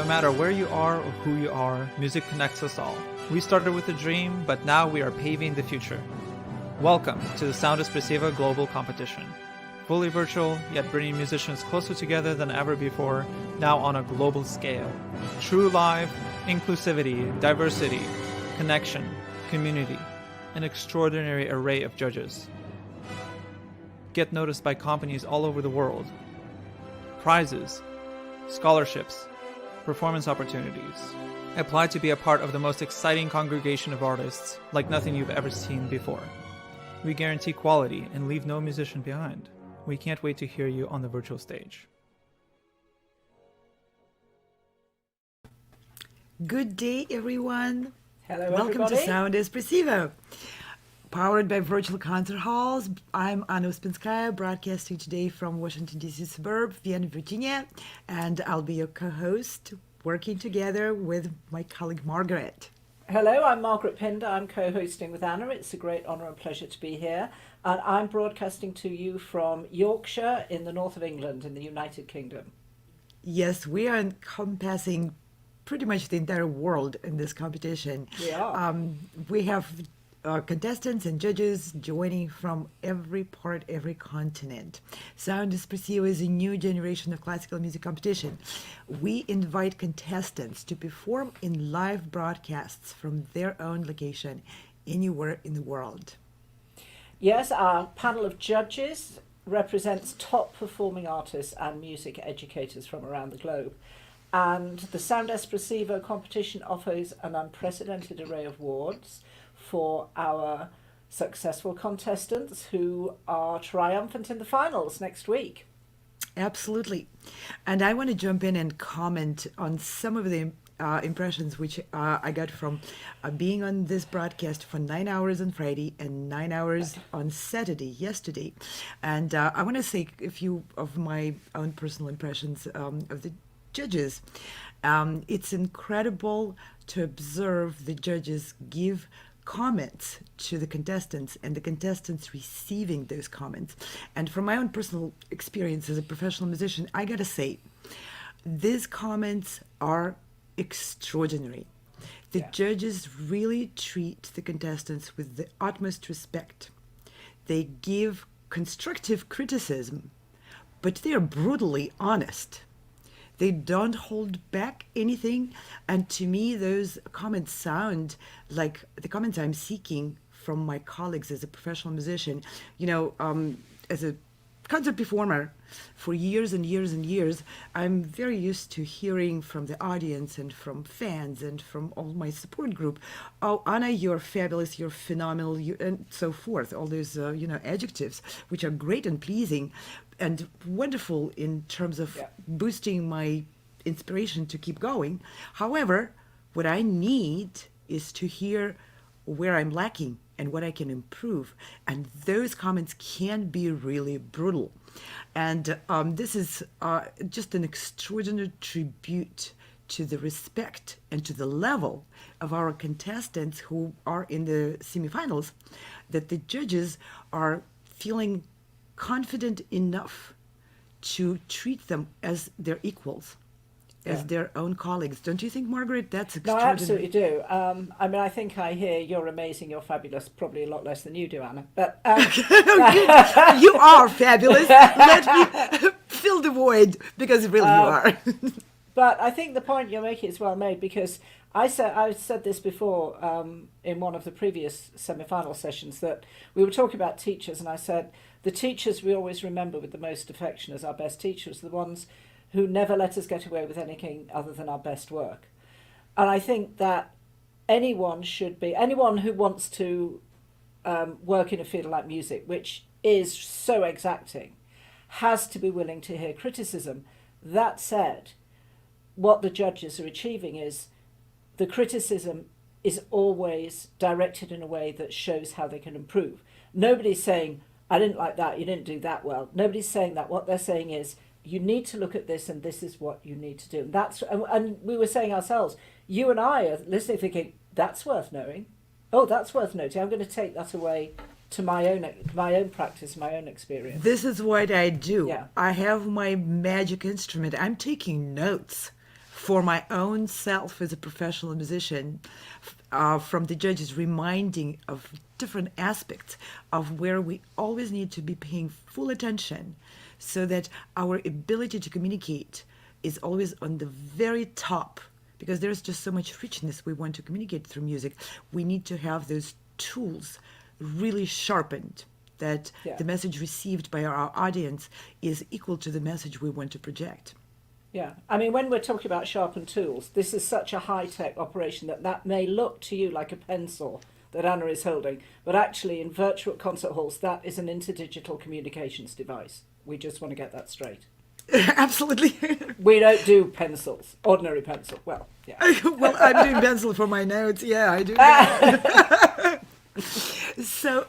No matter where you are or who you are, music connects us all. We started with a dream, but now we are paving the future. Welcome to the Sound Espressiva Global Competition. Fully virtual, yet bringing musicians closer together than ever before, now on a global scale. True live, inclusivity, diversity, connection, community, an extraordinary array of judges. Get noticed by companies all over the world. Prizes, scholarships, performance opportunities. Apply to be a part of the most exciting congregation of artists like nothing you've ever seen before. We guarantee quality and leave no musician behind. We can't wait to hear you on the virtual stage. Good day, everyone. Hello, Welcome everybody. to Sound Espressiva. Powered by virtual concert halls, I'm Anna Uspinskaya, broadcasting today from Washington, D.C. suburb, Vienna, Virginia, and I'll be your co-host, working together with my colleague Margaret. Hello, I'm Margaret Pinder. I'm co-hosting with Anna. It's a great honour and pleasure to be here. And I'm broadcasting to you from Yorkshire in the north of England in the United Kingdom. Yes, we are encompassing pretty much the entire world in this competition. We are. We have contestants and judges joining from every part, every continent. Sound Espressiva is a new generation of classical music competition. We invite contestants to perform in live broadcasts from their own location anywhere in the world. Yes, our panel of judges represents top performing artists and music educators from around the globe. And the Sound Espressiva competition offers an unprecedented array of awards for our successful contestants who are triumphant in the finals next week. Absolutely. And I want to jump in and comment on some of the impressions which I got from being on this broadcast for 9 hours on Friday and 9 hours on Saturday, yesterday. And I want to say a few of my own personal impressions of the judges. It's incredible to observe the judges give comments to the contestants and the contestants receiving those comments. And from my own personal experience as a professional musician, I gotta say, these comments are extraordinary. The judges really treat the contestants with the utmost respect. They give constructive criticism, but they are brutally honest. They don't hold back anything. And to me, those comments sound like the comments I'm seeking from my colleagues as a professional musician. You know, as a concert performer for years and years and years, I'm very used to hearing from the audience and from fans and from all my support group, "Oh, Anna, you're fabulous, you're phenomenal," and so forth. All those, adjectives, which are great and pleasing and wonderful in terms of boosting my inspiration to keep going. However, what I need is to hear where I'm lacking and what I can improve. And those comments can be really brutal. And this is just an extraordinary tribute to the respect and to the level of our contestants who are in the semifinals, that the judges are feeling confident enough to treat them as their equals, as their own colleagues. Don't you think, Margaret? That's extraordinary. No, I absolutely do. I think I hear "you're amazing, you're fabulous" probably a lot less than you do, Anna. But You are fabulous. Let me fill the void, because really you are. But I think the point you're making is well made, because I said this before in one of the previous semi-final sessions, that we were talking about teachers, and I said the teachers we always remember with the most affection as our best teachers, the ones who never let us get away with anything other than our best work. And I think that anyone who wants to work in a field like music, which is so exacting, has to be willing to hear criticism. That said, what the judges are achieving is the criticism is always directed in a way that shows how they can improve. Nobody's saying, "I didn't like that, you didn't do that well." Nobody's saying that. What they're saying is, you need to look at this and this is what you need to do. And we were saying ourselves, you and I are listening thinking, that's worth knowing. Oh, that's worth noting. I'm going to take that away to my own practice, my own experience. This is what I do. Yeah. I have my magic instrument. I'm taking notes for my own self as a professional musician, from the judges reminding of different aspects of where we always need to be paying full attention so that our ability to communicate is always on the very top, because there's just so much richness we want to communicate through music. We need to have those tools really sharpened, that the message received by our audience is equal to the message we want to project. Yeah, I mean, when we're talking about sharpened tools, this is such a high-tech operation that may look to you like a pencil that Anna is holding, but actually in virtual concert halls, that is an interdigital communications device. We just want to get that straight. Absolutely. We don't do pencils, ordinary pencil. Well, yeah. Well, I'm doing pencil for my notes. Yeah, I do that. So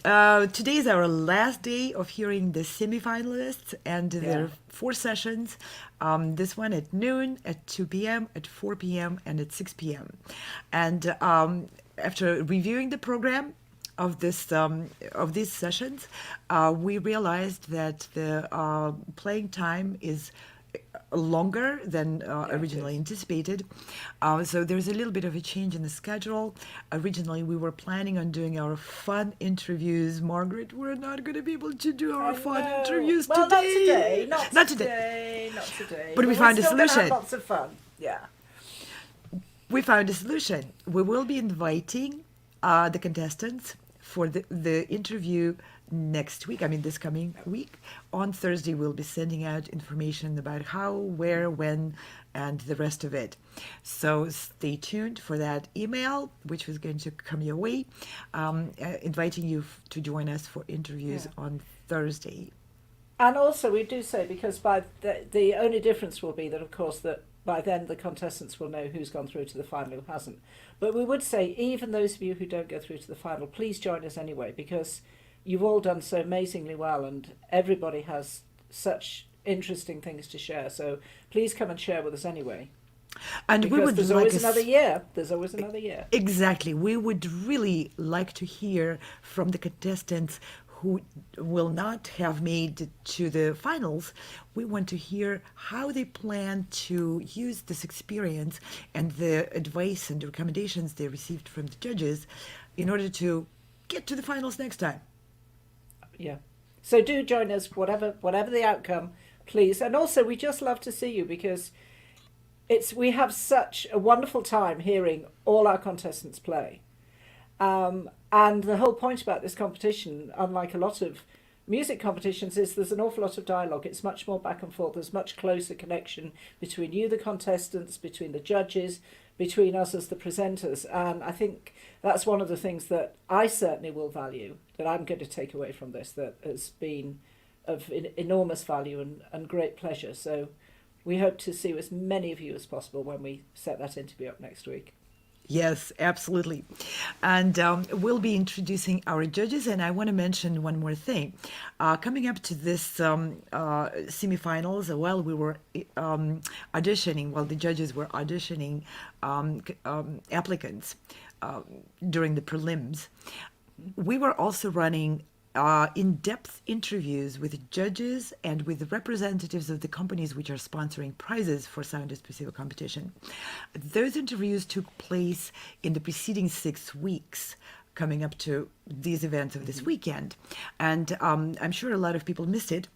today is our last day of hearing the semifinalists, and there are 4 sessions. This one at noon, at 2 p.m., at 4 p.m., and at 6 p.m. And after reviewing the program of these sessions, we realized that the playing time is longer than originally anticipated. So there's a little bit of a change in the schedule. Originally, we were planning on doing our fun interviews. Margaret, we're not going to be able to do our fun interviews today. Not today. But we found a solution. Have lots of fun. Yeah. We found a solution. We will be inviting the contestants for the interview next week, I mean this coming week. On Thursday, we'll be sending out information about how, where, when, and the rest of it. So stay tuned for that email, which was going to come your way, inviting you to join us for interviews on Thursday. And also, we do say, because by the only difference will be that, of course, that by then the contestants will know who's gone through to the final, who hasn't. But we would say, even those of you who don't go through to the final, please join us anyway, because you've all done so amazingly well, and everybody has such interesting things to share. So please come and share with us anyway. And because we would there's always another year. There's always another year. Exactly. We would really like to hear from the contestants who will not have made it to the finals. We want to hear how they plan to use this experience and the advice and the recommendations they received from the judges in order to get to the finals next time. Yeah. So do join us, whatever the outcome, please. And also, we just love to see you, because we have such a wonderful time hearing all our contestants play. And the whole point about this competition, unlike a lot of music competitions, is there's an awful lot of dialogue. It's much more back and forth. There's much closer connection between you, the contestants, between the judges, between us as the presenters. And I think that's one of the things that I certainly will value, that I'm going to take away from this, that has been of enormous value and great pleasure. So we hope to see as many of you as possible when we set that interview up next week. Yes, absolutely. And we'll be introducing our judges. And I want to mention one more thing. Coming up to this semifinals, while we were auditioning, while the judges were auditioning applicants during the prelims, we were also running in-depth interviews with judges and with representatives of the companies which are sponsoring prizes for Sound Espressivo competition. Those interviews took place in the preceding 6 weeks coming up to these events of this weekend. And I'm sure a lot of people missed it,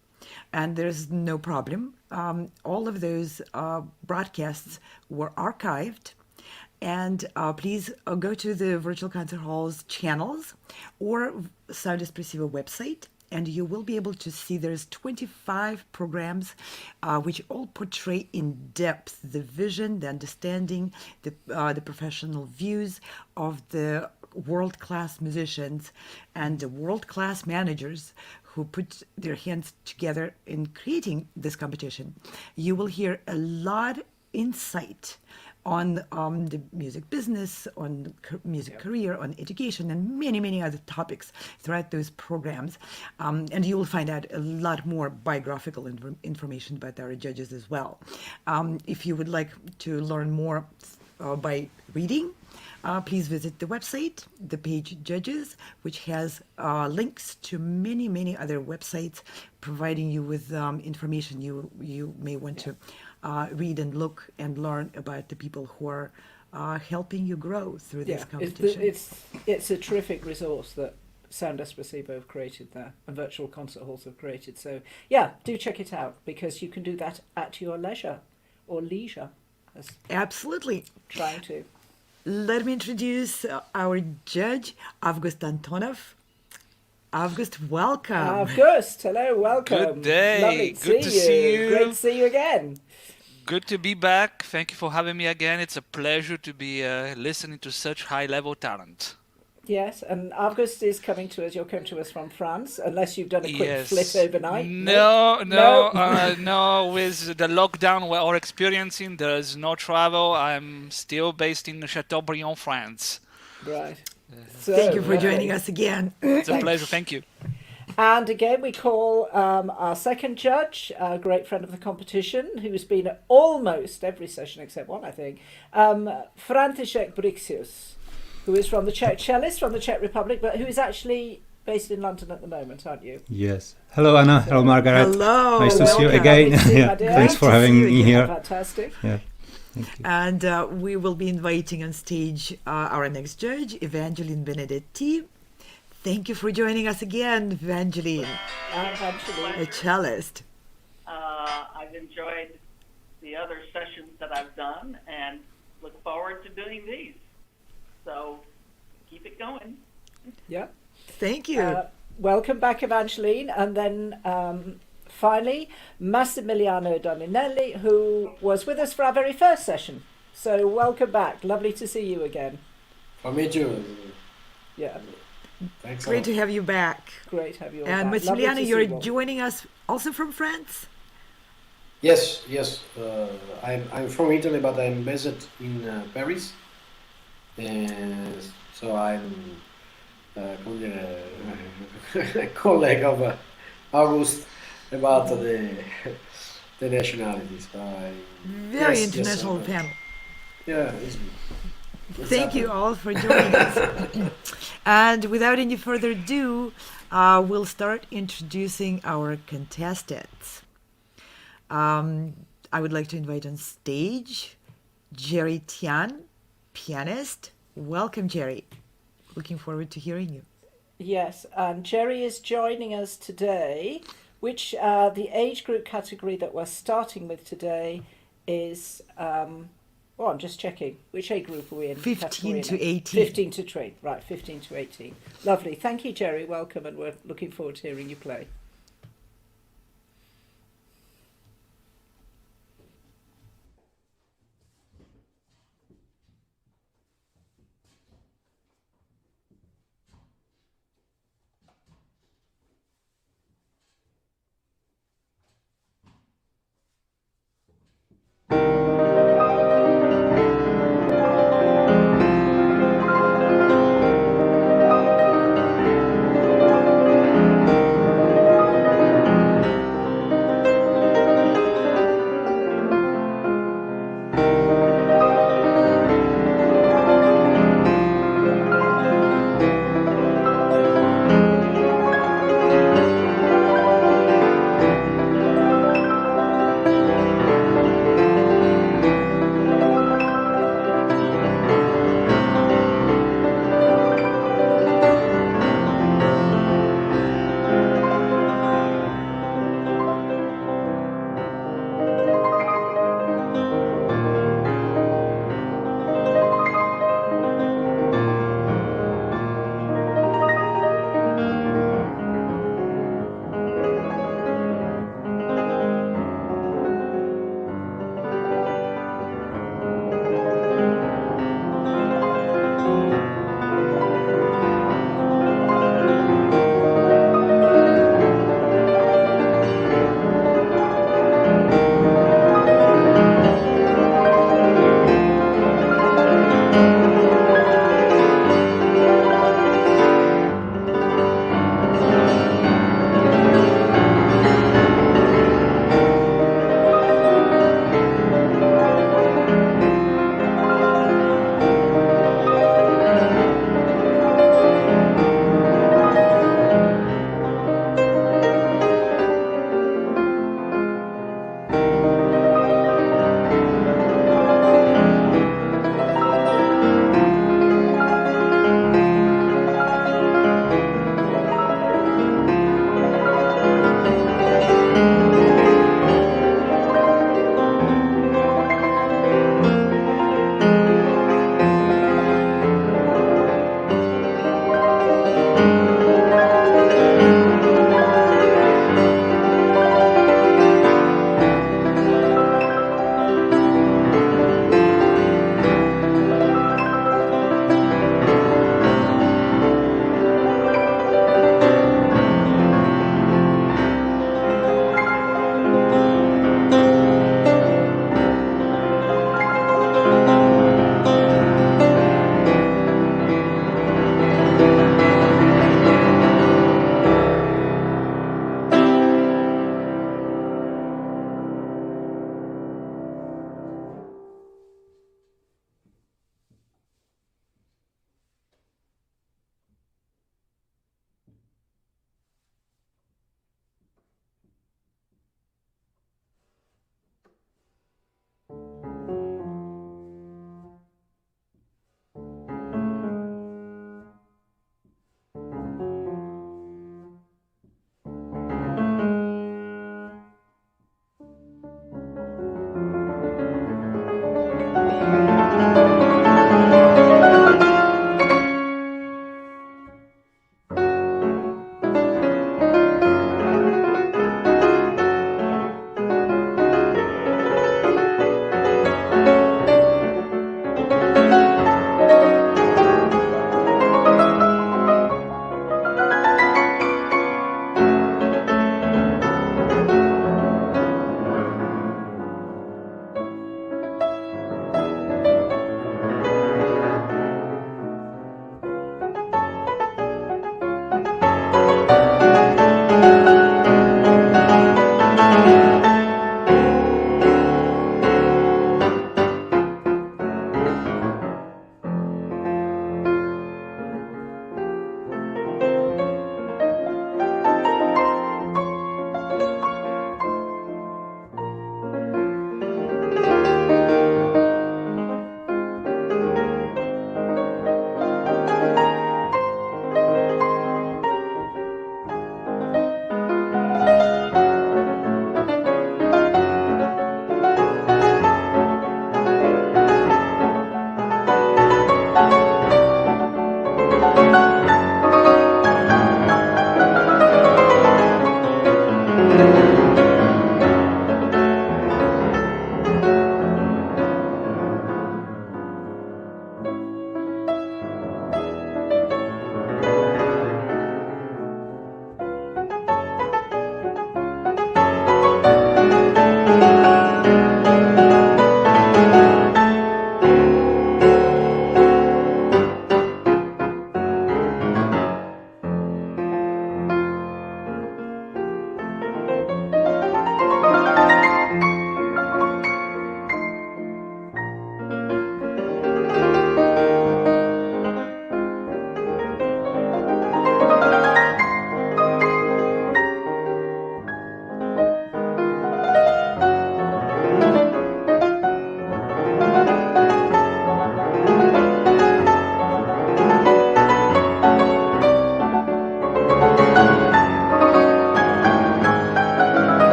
and there's no problem. All of those broadcasts were archived. And please go to the Virtual Concert Hall's channels or Sound Espressivo website, and you will be able to see there's 25 programs which all portray in depth the vision, the understanding, the professional views of the world-class musicians and the world-class managers who put their hands together in creating this competition. You will hear a lot of insight on the music business, on music career, on education, and many, many other topics throughout those programs. And you will find out a lot more biographical information about our judges as well. If you would like to learn more by reading, please visit the website, the page Judges, which has links to many, many other websites providing you with information you may want to read and look and learn about the people who are helping you grow through this Yeah, competition. it's a terrific resource that Sound Espressivo have created there and virtual concert halls have created. So yeah, do check it out because you can do that at your leisure or leisure, as Absolutely. trying to. Let me introduce our judge, Avgust Antonov. Avgust, welcome. August, hello, welcome. Good day. Lovely to Good to see you. Great to see you again. Good to be back. Thank you for having me again. It's a pleasure to be listening to such high-level talent. Yes, and August is coming to us. You're coming to us from France, unless you've done a quick Yes. flit overnight. No. No. With the lockdown we're all experiencing, there's no travel. I'm still based in Chateaubriand, France. Right. Thank you for joining us again. It's a pleasure. Thank you. And again, we call our second judge, a great friend of the competition, who's been at almost every session except one, I think, František Brixius, who is from the Czech cellist from the Czech Republic, but who is actually based in London at the moment, aren't you? Yes. Hello, Anna. Hello, Margaret. Hello. Nice to see you Welcome. again. Lovely to see you, Yeah. my dear. Thanks for Nice to having see you me again. here. Fantastic. Yeah. Thank you. And we will be inviting on stage our next judge, Evangeline Benedetti. Thank you for joining us again, Evangeline, Eventually. a cellist. I've enjoyed the other sessions that I've done and look forward to doing these. So keep it going. Yeah. Thank you. Welcome back, Evangeline. And then finally, Massimiliano Dominelli, who was with us for our very first session. So welcome back. Lovely to see you again. For me too. Yeah, Thanks. Great to have you back. great to have you all And back. Lovely Massimiliano, to see you're you all. joining us also from France? Yes. I'm from Italy, but I'm based in Paris. And so I'm a colleague of August about the nationalities. Very Yes, international yes, panel. Yeah. Thank you all for joining us. And without any further ado, we'll start introducing our contestants. I would like to invite on stage Jerry Tian, pianist. Welcome, Jerry. Looking forward to hearing you. Yes, and Jerry is joining us today, which the age group category that we're starting with today is, I'm just checking. Which age group are we in? 15 to Category now? 18. 15 to 20, right, 15 to 18. Lovely. Thank you, Jerry. Welcome, and we're looking forward to hearing you play.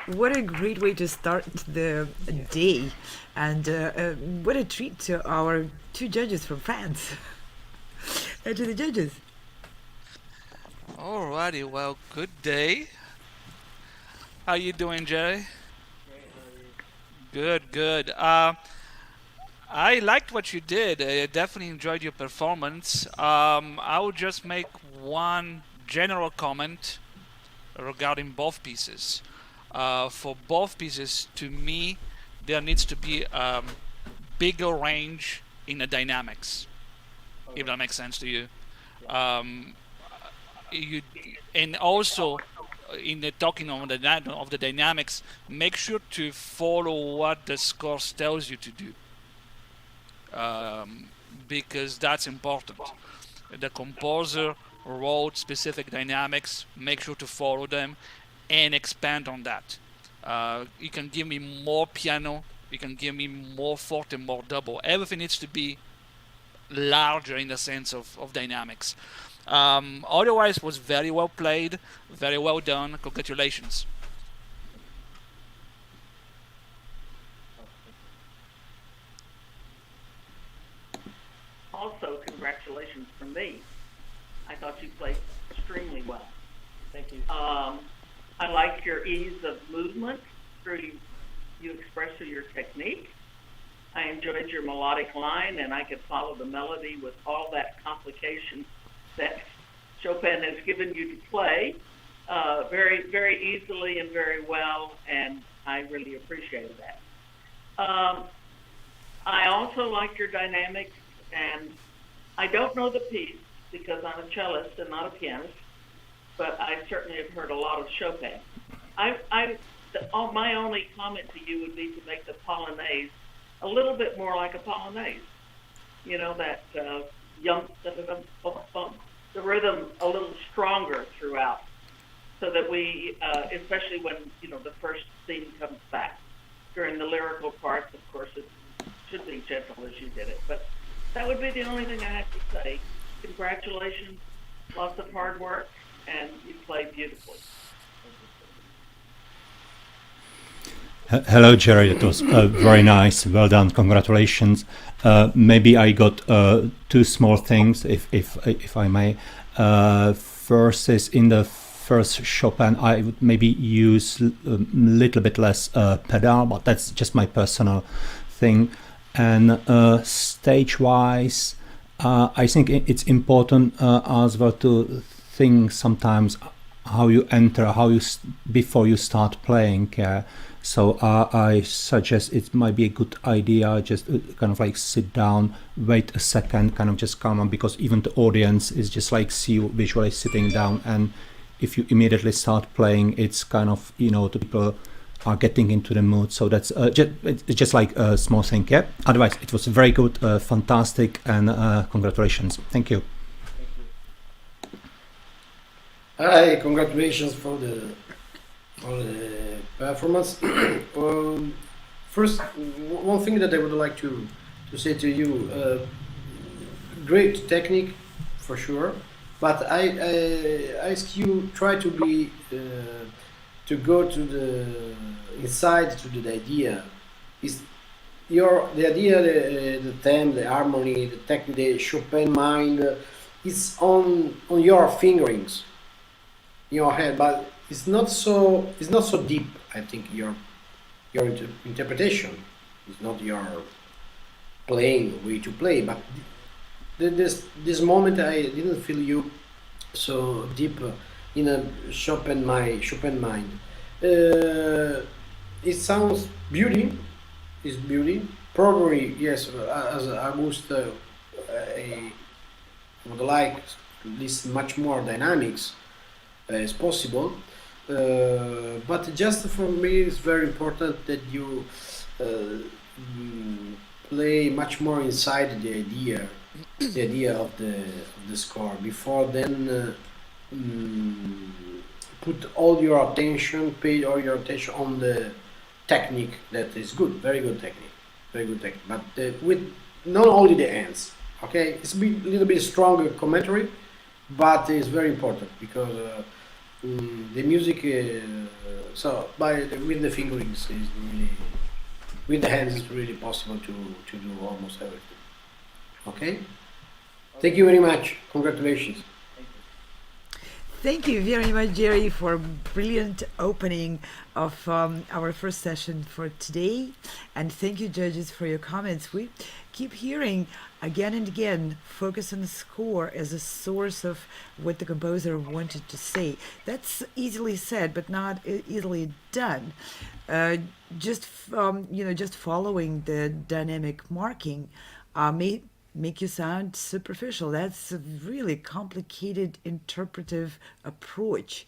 What a great way to start the day, and what a treat to our two judges from France. And to the judges. Alrighty, well, good day. How you doing, Jerry? Good, good. I liked what you did. I definitely enjoyed your performance. I would just make one general comment regarding both pieces. For both pieces, to me, there needs to be bigger range in the dynamics, if that makes sense to you. And also, in the talking of the dynamics, make sure to follow what the score tells you to do, because that's important. The composer wrote specific dynamics. Make sure to follow them and expand on that. You can give me more piano, you can give me more forte, more double. Everything needs to be larger in the sense of dynamics. Otherwise, was very well played, very well done. Congratulations. Also, congratulations from me. I thought you played extremely well. Thank you. I like your ease of movement through you express through your technique. I enjoyed your melodic line, and I could follow the melody with all that complication that Chopin has given you to play very, very easily and very well, and I really appreciated that. I also liked your dynamics, and I don't know the piece because I'm a cellist and not a pianist, but I certainly have heard a lot of Chopin. My only comment to you would be to make the Polonaise a little bit more like a Polonaise. You know, that the rhythm a little stronger throughout, so that we, especially when, you know, the first theme comes back. During the lyrical parts, of course, it should be gentle as you did it. But that would be the only thing I have to say. Congratulations, lots of hard work, and you played beautifully. Hello, Jerry. It was very nice. Well done. Congratulations. Maybe I got two small things, if I may. First is in the first Chopin, I would maybe use a little bit less pedal, but that's just my personal thing. And stage-wise, I think it's important as well to think sometimes how you enter, before you start playing. So I suggest it might be a good idea just kind of like sit down, wait a second, kind of just calm down, because even the audience is just like see you visually sitting down, and if you immediately start playing, it's kind of, you know, the people are getting into the mood. So that's it's just like a small thing. Yeah. Otherwise, it was very good, fantastic, and congratulations. Thank you. Hi, congratulations for the performance. First, one thing that I would like to say to you, great technique for sure, but I ask you try to be to go to the inside to the idea. Is the idea, the theme, the harmony, the technique, the Chopin mind is on your fingerings, in your head, but it's not so deep. I think your interpretation is not your playing way to play, but this moment I didn't feel you so deep in a Chopin mind. It sounds beauty. It's beauty. Probably yes. As August, I would like to listen much more dynamics as possible. But just for me, it's very important that you play much more inside the idea of the score. Before then, put all your attention, pay all your attention on the technique. That is good, very good technique. But with not only the ends. Okay, it's a little bit stronger commentary, but it's very important because. the music. So with the fingerings is really, with the hands is really possible to do almost everything. Okay. Thank you very much. Congratulations. Thank you very much, Jerry, for a brilliant opening of our first session for today. And thank you, judges, for your comments. We keep hearing again and again, focus on the score as a source of what the composer wanted to say. That's easily said, but not easily done. Just following the dynamic marking may make you sound superficial. That's a really complicated interpretive approach.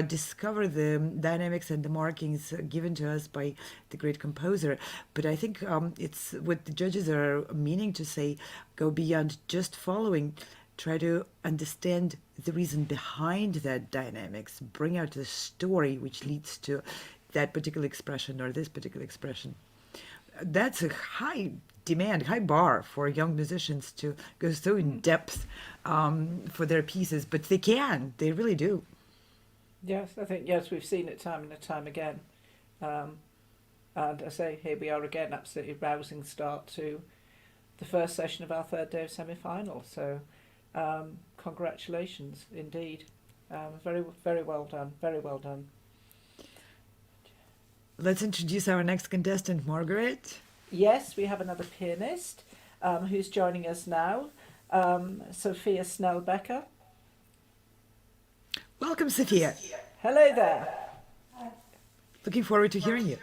Discover the dynamics and the markings given to us by the great composer. But I think it's what the judges are meaning to say, go beyond just following. Try to understand the reason behind that dynamics. Bring out the story which leads to that particular expression or this particular expression. That's a high demand, high bar for young musicians to go so in depth for their pieces, but they really do. Yes, I think, yes, we've seen it time and time again. And I say, here we are again, absolutely rousing start to the first session of our third day of semi-final. So congratulations, indeed. Very, very well done, very well done. Let's introduce our next contestant, Margaret. Yes, we have another pianist who's joining us now, Sofia Snelbecker. Welcome, Sofia. Hello there. Looking forward to hearing you.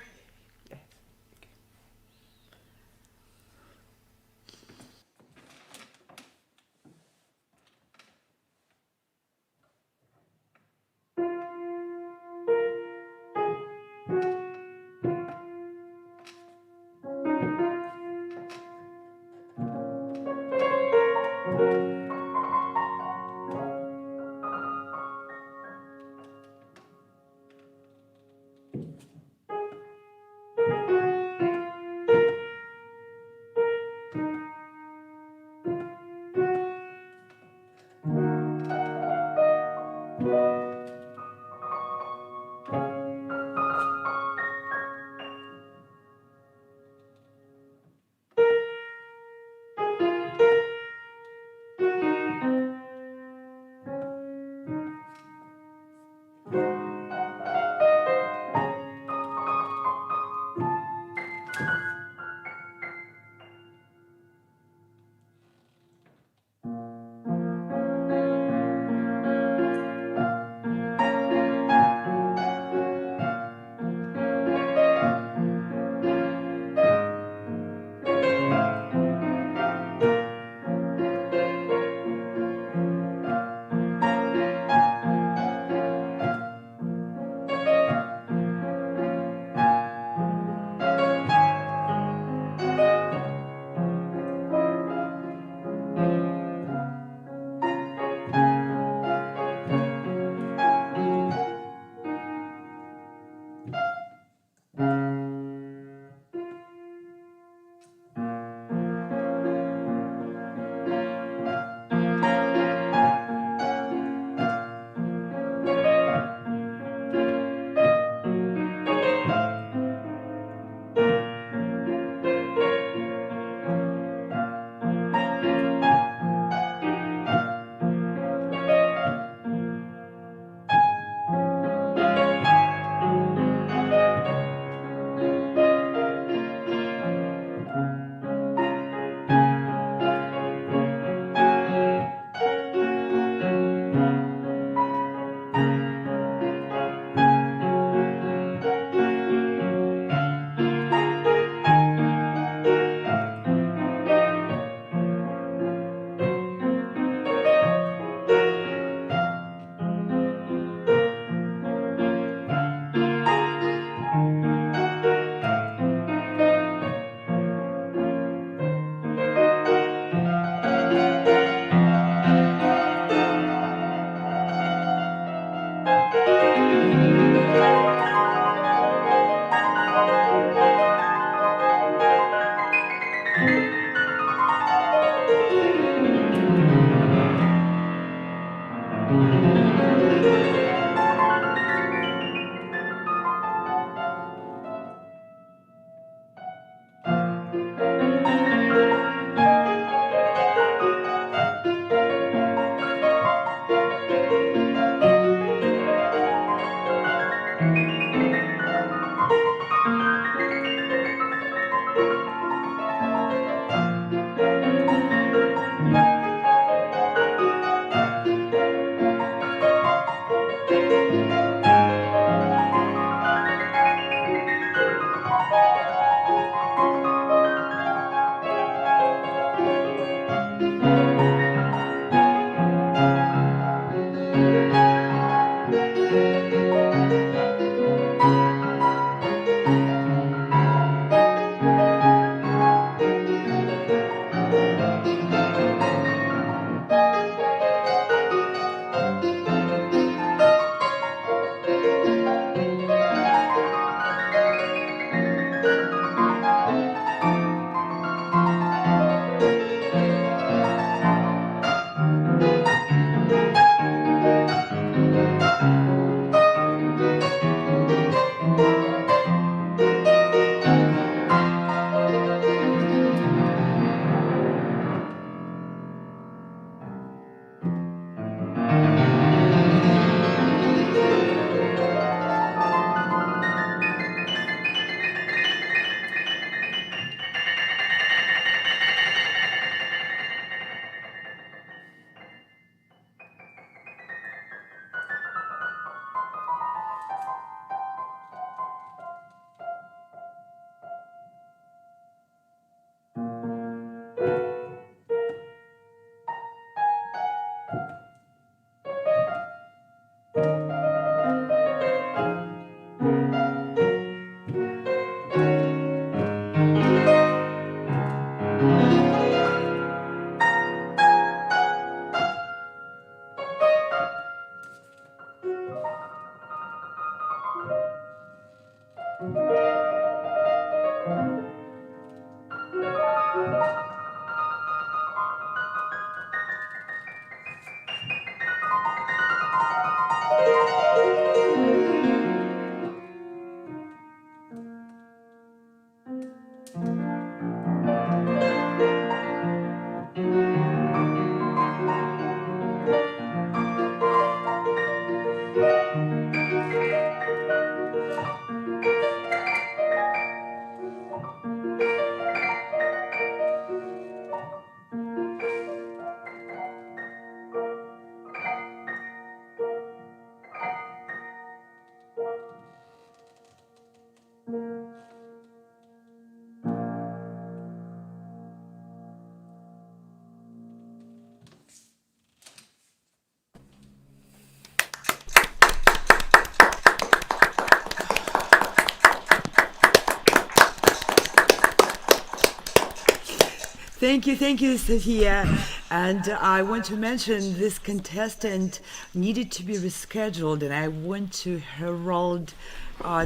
Thank you, Sofia. And I want to mention this contestant needed to be rescheduled, and I want to herald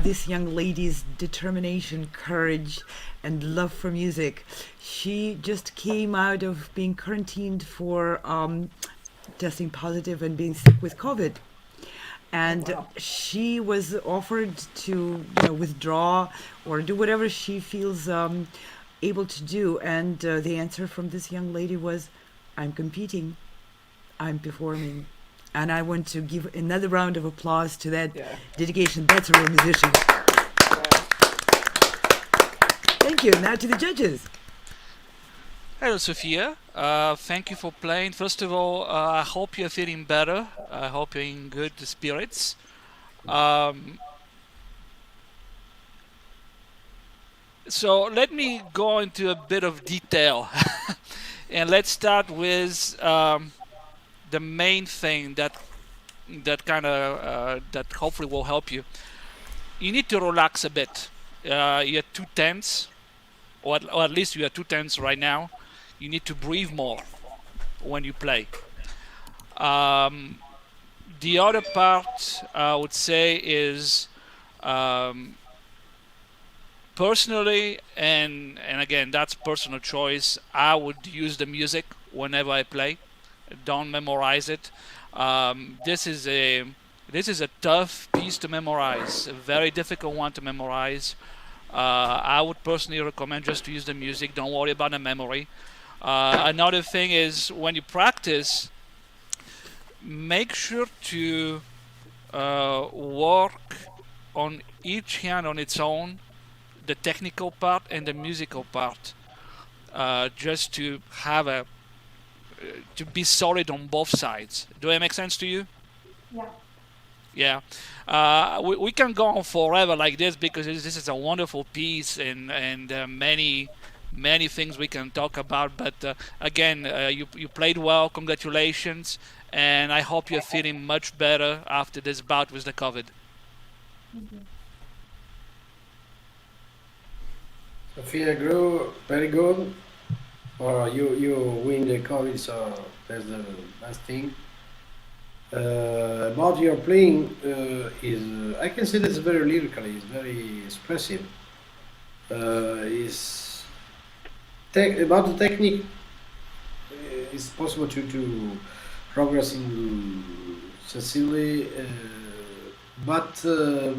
this young lady's determination, courage, and love for music. She just came out of being quarantined for testing positive and being sick with COVID. And she was offered to withdraw or do whatever she feels able to do. And the answer from this young lady was, I'm competing, I'm performing. And I want to give another round of applause to that dedication. That's a real musician. Thank you. Now to the judges. Hello, Sofia. Thank you for playing. First of all, I hope you're feeling better. I hope you're in good spirits. So let me go into a bit of detail. And let's start with the main thing that hopefully will help you. You need to relax a bit. You're too tense, or at least you are too tense right now. You need to breathe more when you play. The other part I would say is personally, and again, that's personal choice, I would use the music whenever I play. Don't memorize it. This is a tough piece to memorize, a very difficult one to memorize. I would personally recommend just to use the music. Don't worry about the memory. Another thing is, when you practice, make sure to work on each hand on its own, the technical part and the musical part, just to have to be solid on both sides. Do it make sense to you? Yeah. Yeah, we can go on forever like this because this is a wonderful piece and many things we can talk about. But again, you played well. Congratulations, and I hope you're feeling much better after this bout with the COVID. Sofia grew very good. Or you win the COVID, so that's the last thing. About your playing is I can say that's very lyrical. It's very expressive. Is about the technique. It's possible to progress in sincerely, but the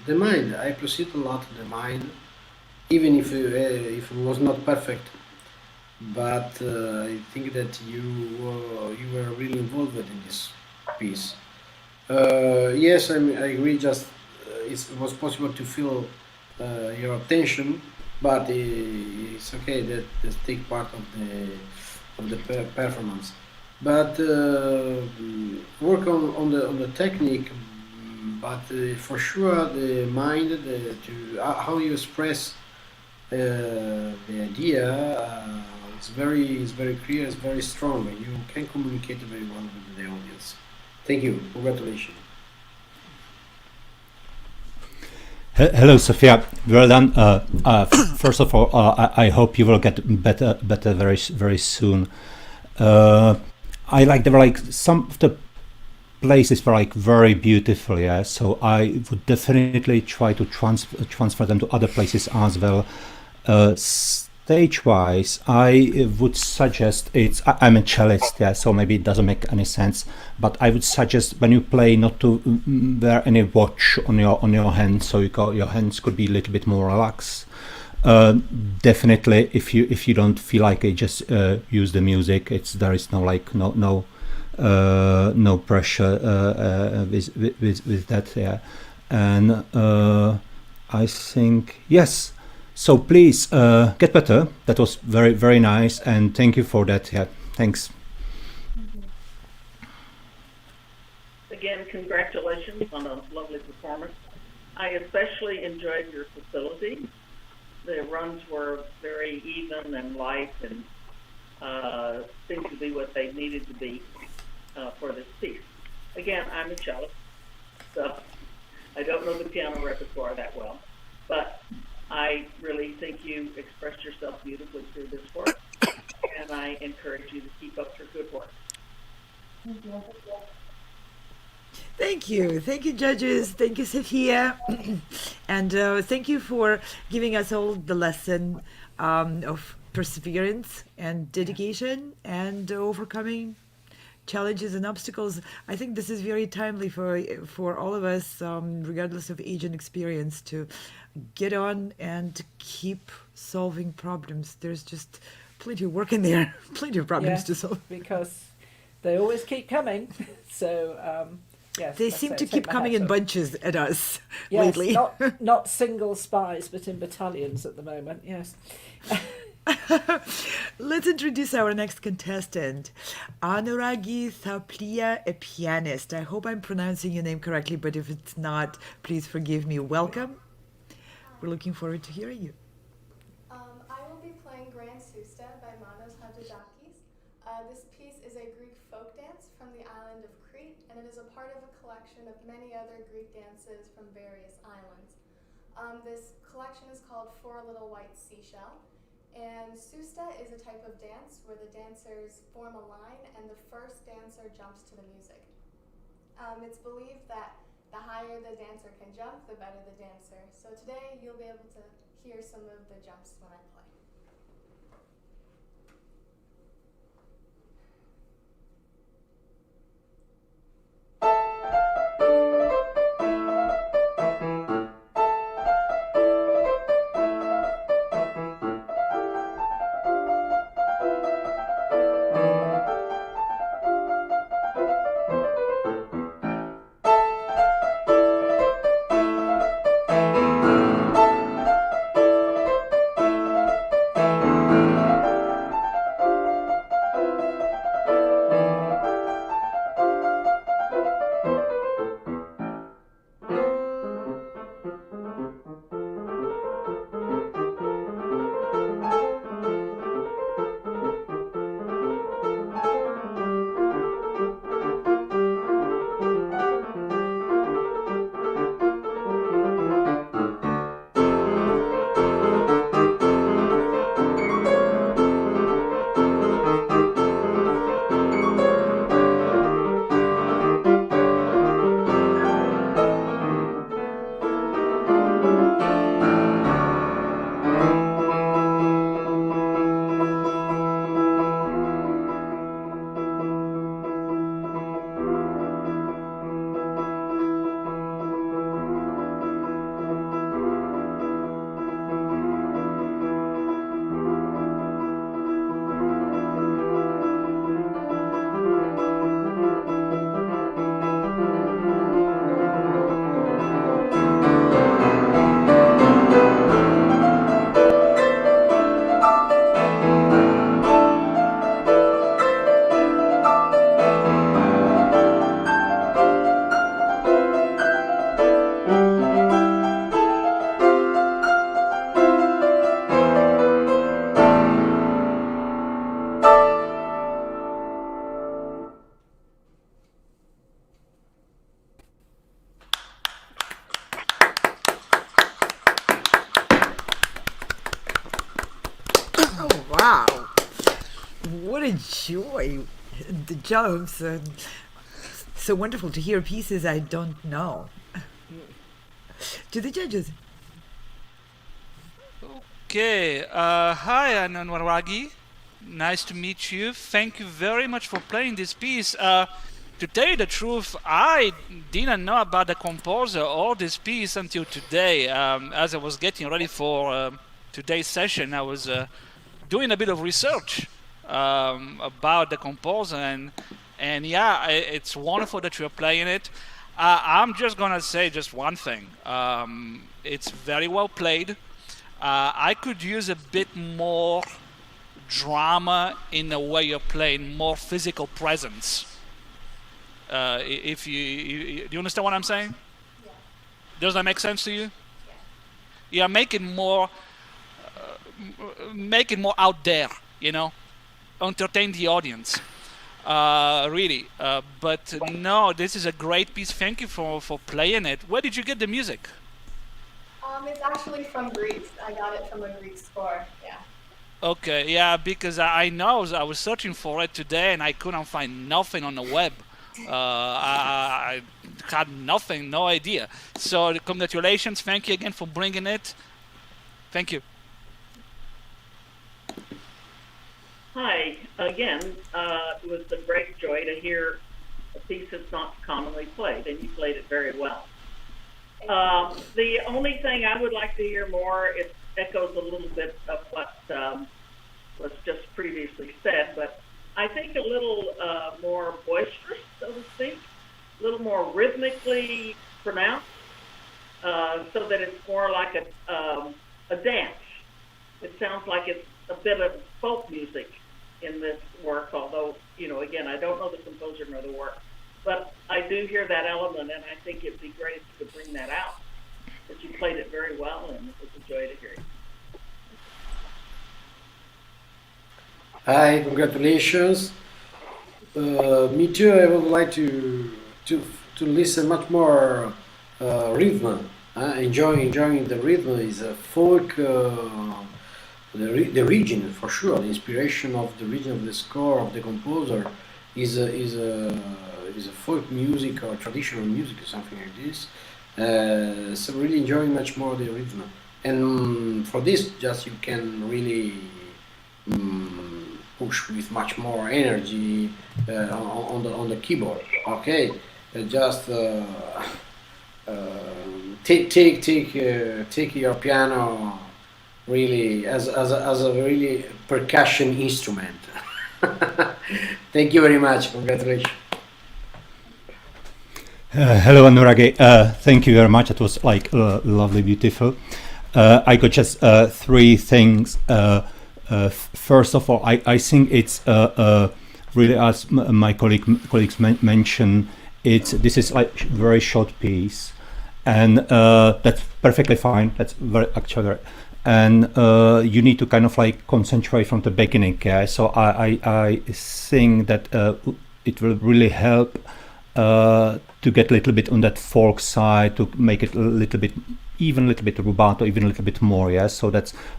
mind. I proceed a lot the mind, even if it was not perfect. But I think that you were really involved in this piece. Yes, I agree. Just it was possible to feel your attention, but it's okay. That take part of the performance. But work on the technique. But for sure, the mind, how you express the idea. It's very clear. It's very strong. And you can communicate very well with the audience. Thank you. Congratulations. Hello, Sofia. Well done. First of all, I hope you will get better very soon. I like there were like some of the places were like very beautiful. Yeah, so I would definitely try to transfer them to other places as well. Stage-wise, I would suggest I'm a cellist, yeah, so maybe it doesn't make any sense. But I would suggest when you play not to wear any watch on your hand, so your hands could be a little bit more relaxed. Definitely, if you don't feel like it, just use the music. There is no pressure with that, yeah. And I think yes. So please get better. That was very nice, and thank you for that. Yeah, thanks. Again, congratulations on a lovely performance. I especially enjoyed your facility. The runs were very even and light, and seemed to be what they needed to be for this piece. Again, I'm a cellist, so I don't know the piano repertoire that well, but I really think you expressed yourself beautifully through this work, and I encourage you to keep up your good work. Thank you, judges. Thank you, Sofia, and thank you for giving us all the lesson of perseverance and dedication and overcoming challenges and obstacles. I think this is very timely for all of us, regardless of age and experience, to get on and keep solving problems. There's just plenty of work in there, plenty of problems to solve. Because they always keep coming. So, yes. They seem to keep coming in bunches at us lately. Not single spies, but in battalions at the moment, yes. Let's introduce our next contestant, Anuragi Thapliya, a pianist. I hope I'm pronouncing your name correctly, but if it's not, please forgive me. Welcome. We're looking forward to hearing you. I will be playing Grand Sounsta by Manos Hadjidakis. This piece is a Greek folk dance from the island of Crete, and it is a part of a collection of many other Greek dances from various islands. This collection is called For a Little White Seashell. And Sounsta is a type of dance where the dancers form a line and the first dancer jumps to the music. It's believed that the higher the dancer can jump, the better the dancer. So today you'll be able to hear some of the jumps when I play. Wow. What a joy. The jobs. So wonderful to hear pieces I don't know. To the judges. Okay. Hi, Anuragi. Nice to meet you. Thank you very much for playing this piece. To tell you the truth, I didn't know about the composer or this piece until today. As I was getting ready for today's session, I was doing a bit of research about the composer, and yeah, it's wonderful that you're playing it. I'm just gonna say just one thing. It's very well played. I could use a bit more drama in the way you're playing, more physical presence. If you do you understand what I'm saying? Yeah. Does that make sense to you? Yeah. Yeah, make it more out there, entertain the audience. Really. But no, this is a great piece. Thank you for playing it. Where did you get the music? It's actually from Greece. I got it from a Greek score. Yeah. Okay, yeah, because I was searching for it today and I couldn't find nothing on the web. I had nothing, no idea. So congratulations, thank you again for bringing it. Thank you. Hi, again, it was a great joy to hear a piece that's not commonly played, and you played it very well. The only thing I would like to hear more, it echoes a little bit of what was just previously said, but I think a little more boisterous, so to speak, a little more rhythmically pronounced, so that it's more like a dance. It sounds like it's a bit of folk music in this work, although, again, I don't know the composer nor the work. But I do hear that element, and I think it'd be great if you could bring that out. But you played it very well, and it was a joy to hear you. Hi, congratulations. Me too. I would like to listen much more rhythm. Enjoying the rhythm is a folk. The region for sure. The inspiration of the region of the score of the composer is a folk music or traditional music or something like this. So really enjoying much more the rhythm. And for this, just you can really push with much more energy on the keyboard. Okay, just take your piano really as a really percussion instrument. Thank you very much. Congratulations. Hello, Anuragi. Thank you very much. It was lovely, beautiful. I got just three things. First of all, I think it's really, as my colleagues mentioned, this is like very short piece, and that's perfectly fine. That's very actually, and you need to kind of like concentrate from the beginning. Yeah? So I think that it will really help to get a little bit on that folk side, to make it a little bit rubato, even a little bit more. Yeah. So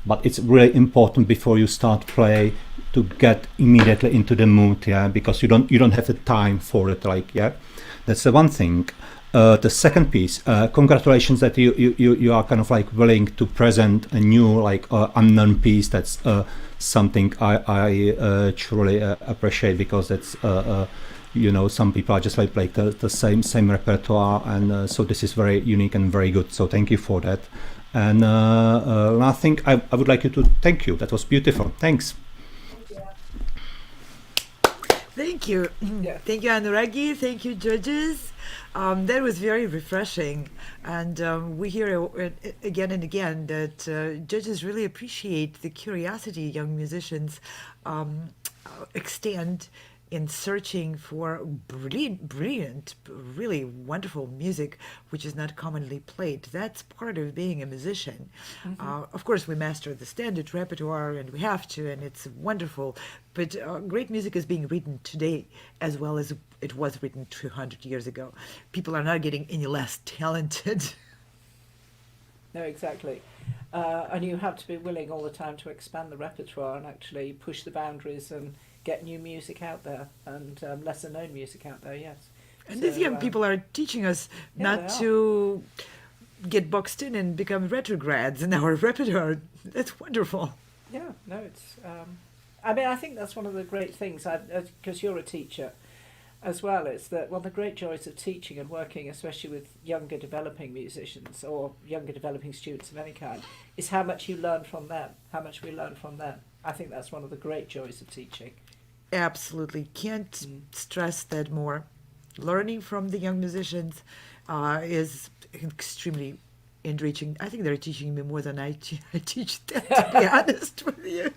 but it's really important before you start play to get immediately into the mood. Yeah, because you don't have the time for it. Yeah, that's the one thing. The second piece, congratulations that you are kind of like willing to present a new unknown piece. That's something I truly appreciate, because that's some people are just like the same repertoire, and so this is very unique and very good. So thank you for that. And last thing, I would like you to thank you. That was beautiful. Thanks. Thank you. Yeah. Thank you, Anuragi. Thank you, judges. That was very refreshing. And we hear again and again that judges really appreciate the curiosity young musicians extend in searching for brilliant, really wonderful music, which is not commonly played. That's part of being a musician. Of course, we master the standard repertoire, and we have to, and it's wonderful. But great music is being written today as well as it was written 200 years ago. People are not getting any less talented. No, exactly. And you have to be willing all the time to expand the repertoire and actually push the boundaries and get new music out there and lesser known music out there, yes. And So, these young people are teaching us yeah, not they are. to get boxed in and become retrogrades in our repertoire. That's wonderful. Yeah, no, it's. I mean, I think that's one of the great things, because you're a teacher as well, is that one of the great joys of teaching and working, especially with younger developing musicians or younger developing students of any kind, is how much you learn from them, how much we learn from them. I think that's one of the great joys of teaching. Absolutely. Can't stress that more. Learning from the young musicians is extremely enriching. I think they're teaching me more than I teach them, to be honest with you.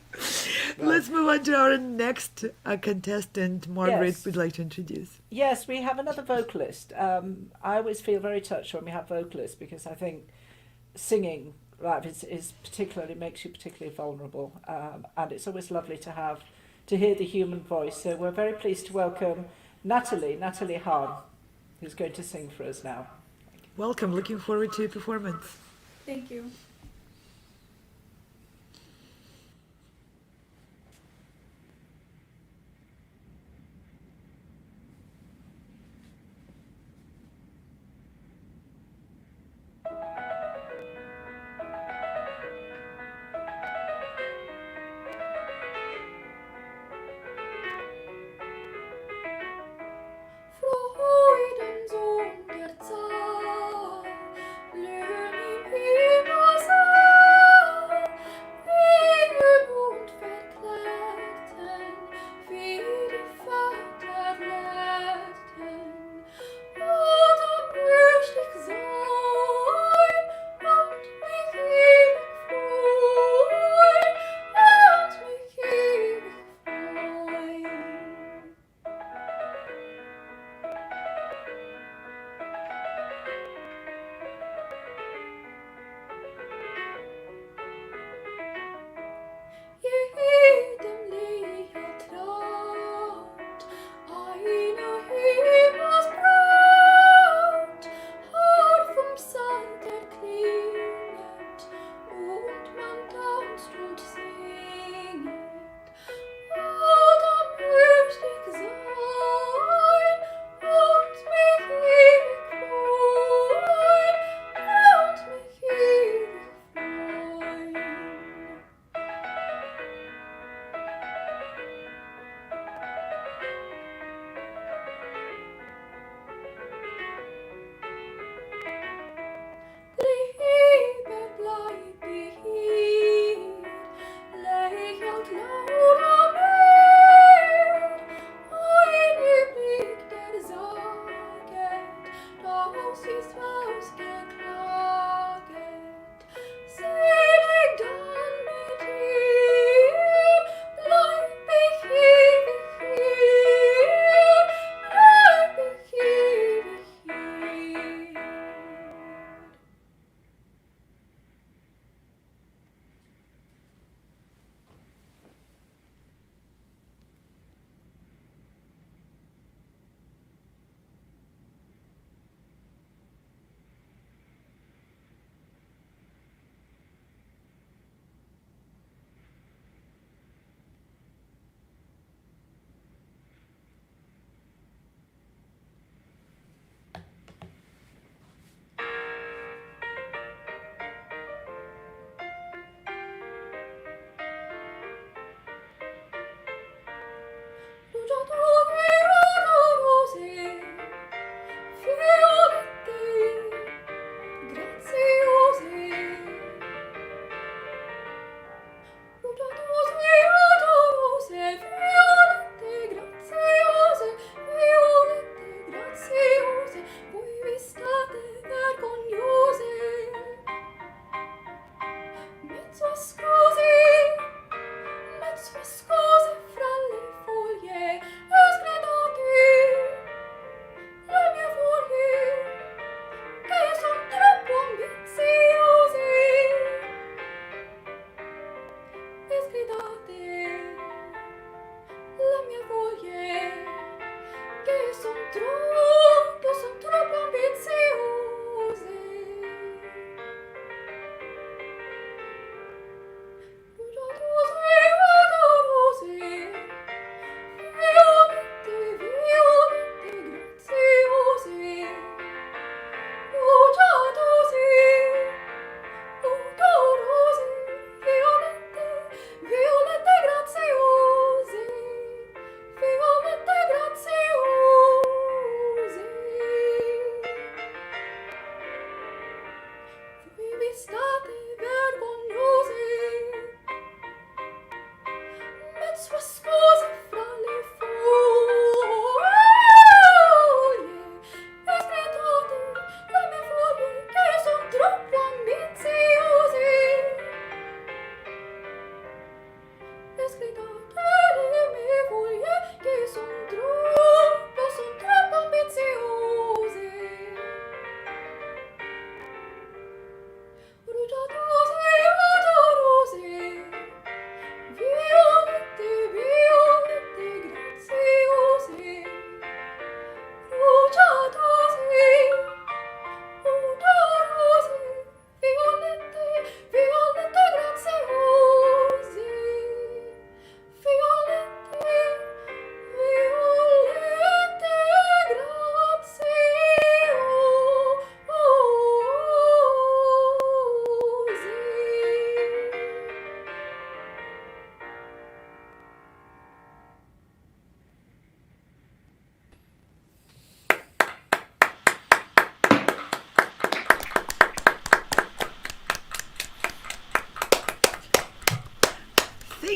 Let's move on to our next contestant. Margaret Yes. would like to introduce. Yes, we have another vocalist. I always feel very touched when we have vocalists because I think singing live is particularly makes you particularly vulnerable, and it's always lovely to hear the human voice. So we're very pleased to welcome Natalie Hahn, who's going to sing for us now. Welcome. Looking forward to your performance. Thank you. Freuden Sohn der Zahl, lehn ihm immer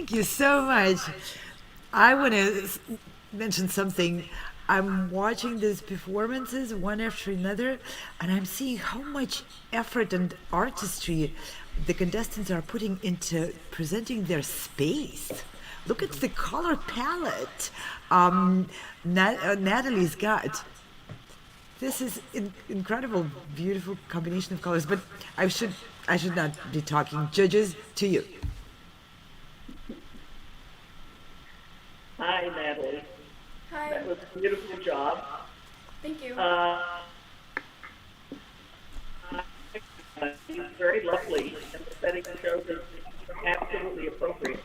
Thank you so much. I want to mention something. I'm watching these performances one after another, and I'm seeing how much effort and artistry the contestants are putting into presenting their space. Look at the color palette Natalie's got. This is incredible, beautiful combination of colors. But I should not be talking. Judges, to you. Hi, Natalie. Hi. That was a beautiful job. Thank you. It's very lovely, and the setting shows it's absolutely appropriate.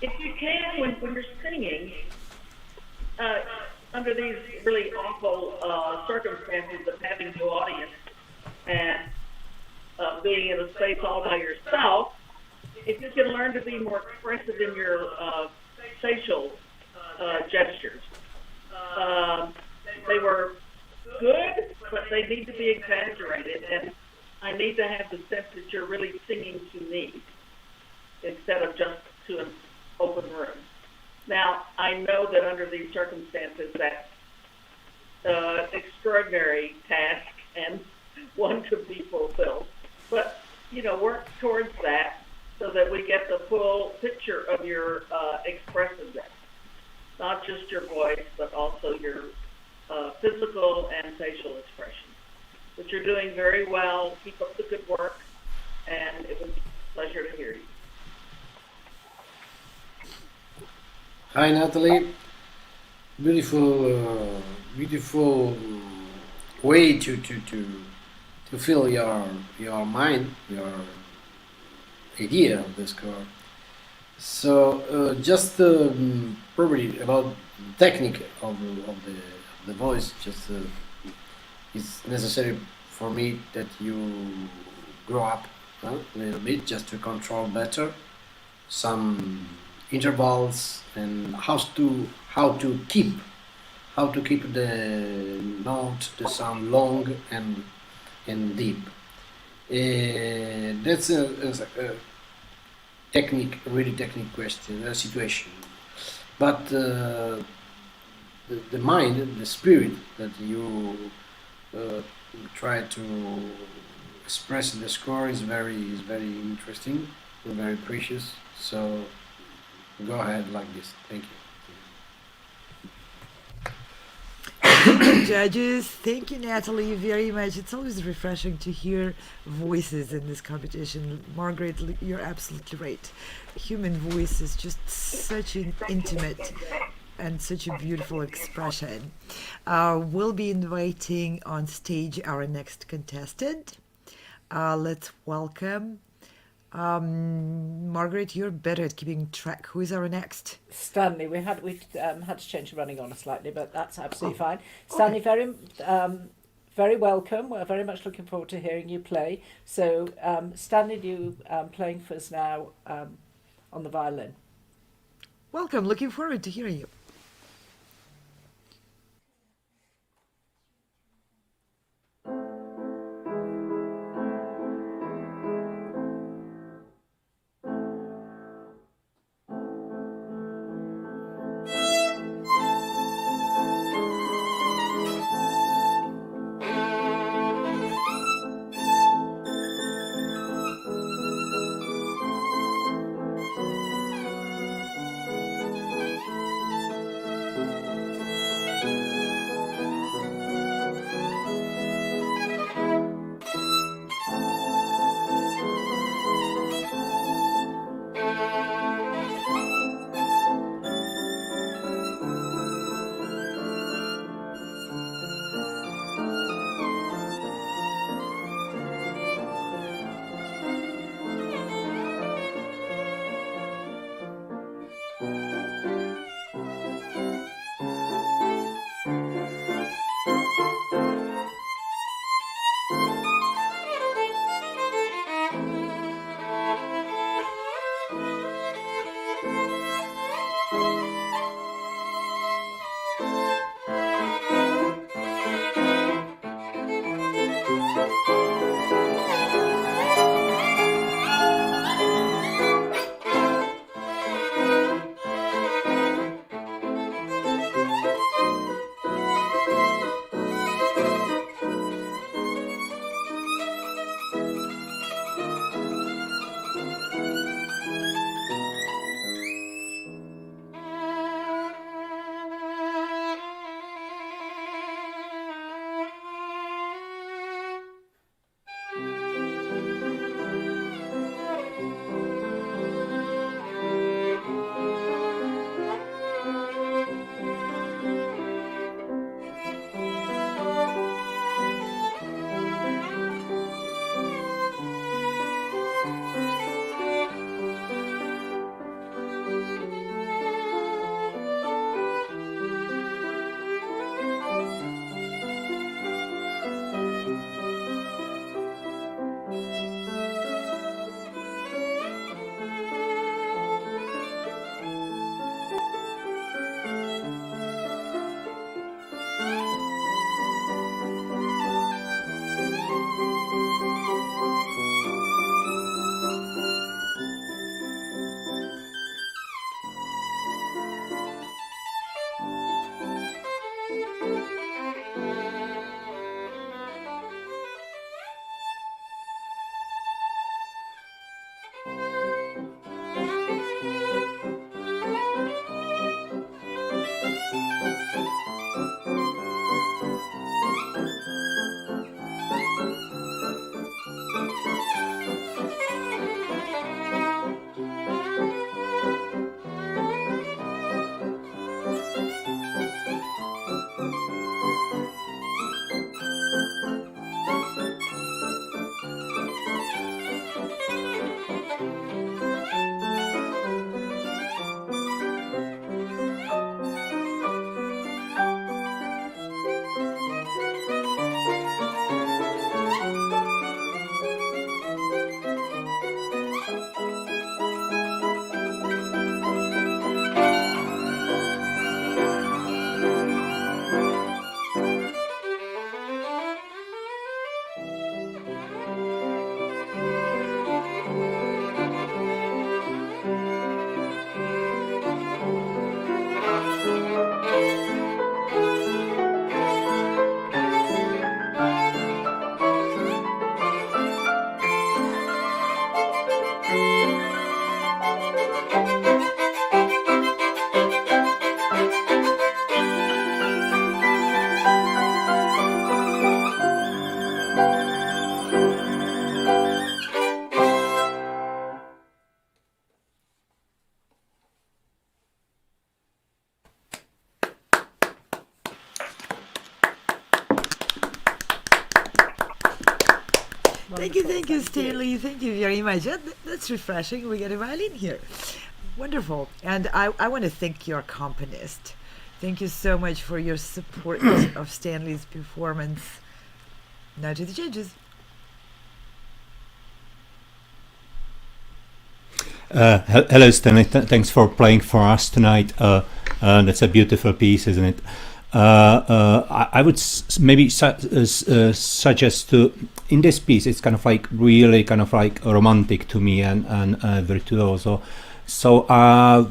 If you can, when you're singing, under these really awful circumstances of having no audience and being in a space all by yourself, if you can learn to be more expressive in your facial gestures. They were good, but they need to be exaggerated, and I need to have the sense that you're really singing to me instead of just to an open room. Now, I know that under these circumstances that's extraordinary task and one to be fulfilled, but, work towards that so that we get the full picture of your expressiveness, not just your voice, but also your physical and facial expression. But you're doing very well. Keep up the good work, and it was a pleasure to hear you. Hi, Natalie. Beautiful way to fill your mind, your idea of the score. So just probably about the technique of the voice. Just it's necessary for me that you grow up a little bit just to control better some intervals and how to keep the note, the sound long and deep. That's a technique, really technique question, a situation. But the mind, the spirit that you try to express in the score is very interesting, very precious. So go ahead like this. Thank you. Thank you, judges. Thank you, Natalie, very much. It's always refreshing to hear voices in this competition. Margaret, you're absolutely right. Human voice is just such an intimate and such a beautiful expression. We'll be inviting on stage our next contestant. Let's welcome Margaret. You're better at keeping track. Who is our next? Stanley. We had to change the running order slightly, but that's absolutely fine. Stanley, very welcome. We're very much looking forward to hearing you play. So, Stanley, you playing for us now on the violin. Welcome. Looking forward to hearing you. Thank you, Stanley. Thank you very much. That's refreshing. We got a violin here. Wonderful. And I want to thank your accompanist. Thank you so much for your support of Stanley's performance. Now to the judges. Hello, Stanley. Thanks for playing for us tonight. That's a beautiful piece, isn't it? I would maybe suggest to, in this piece, it's kind of like really kind of like romantic to me and virtuoso. So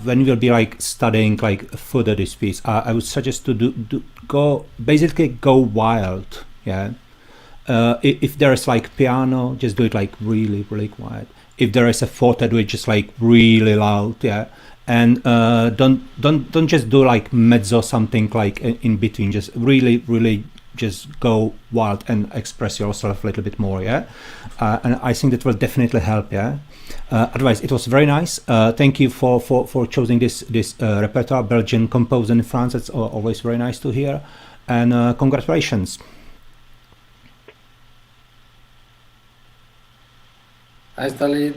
when you will be like studying like further this piece, I would suggest to go wild. Yeah. If there is like piano, just do it like really, really quiet. If there is a forte, do it just like really loud. Yeah. And don't just do like mezzo something like in between. Just really just go wild and express yourself a little bit more. Yeah. And I think that will definitely help. Yeah. Otherwise, it was very nice. Thank you for choosing this repertoire, Belgian composer in France. It's always very nice to hear. And congratulations. Hi, Stanley.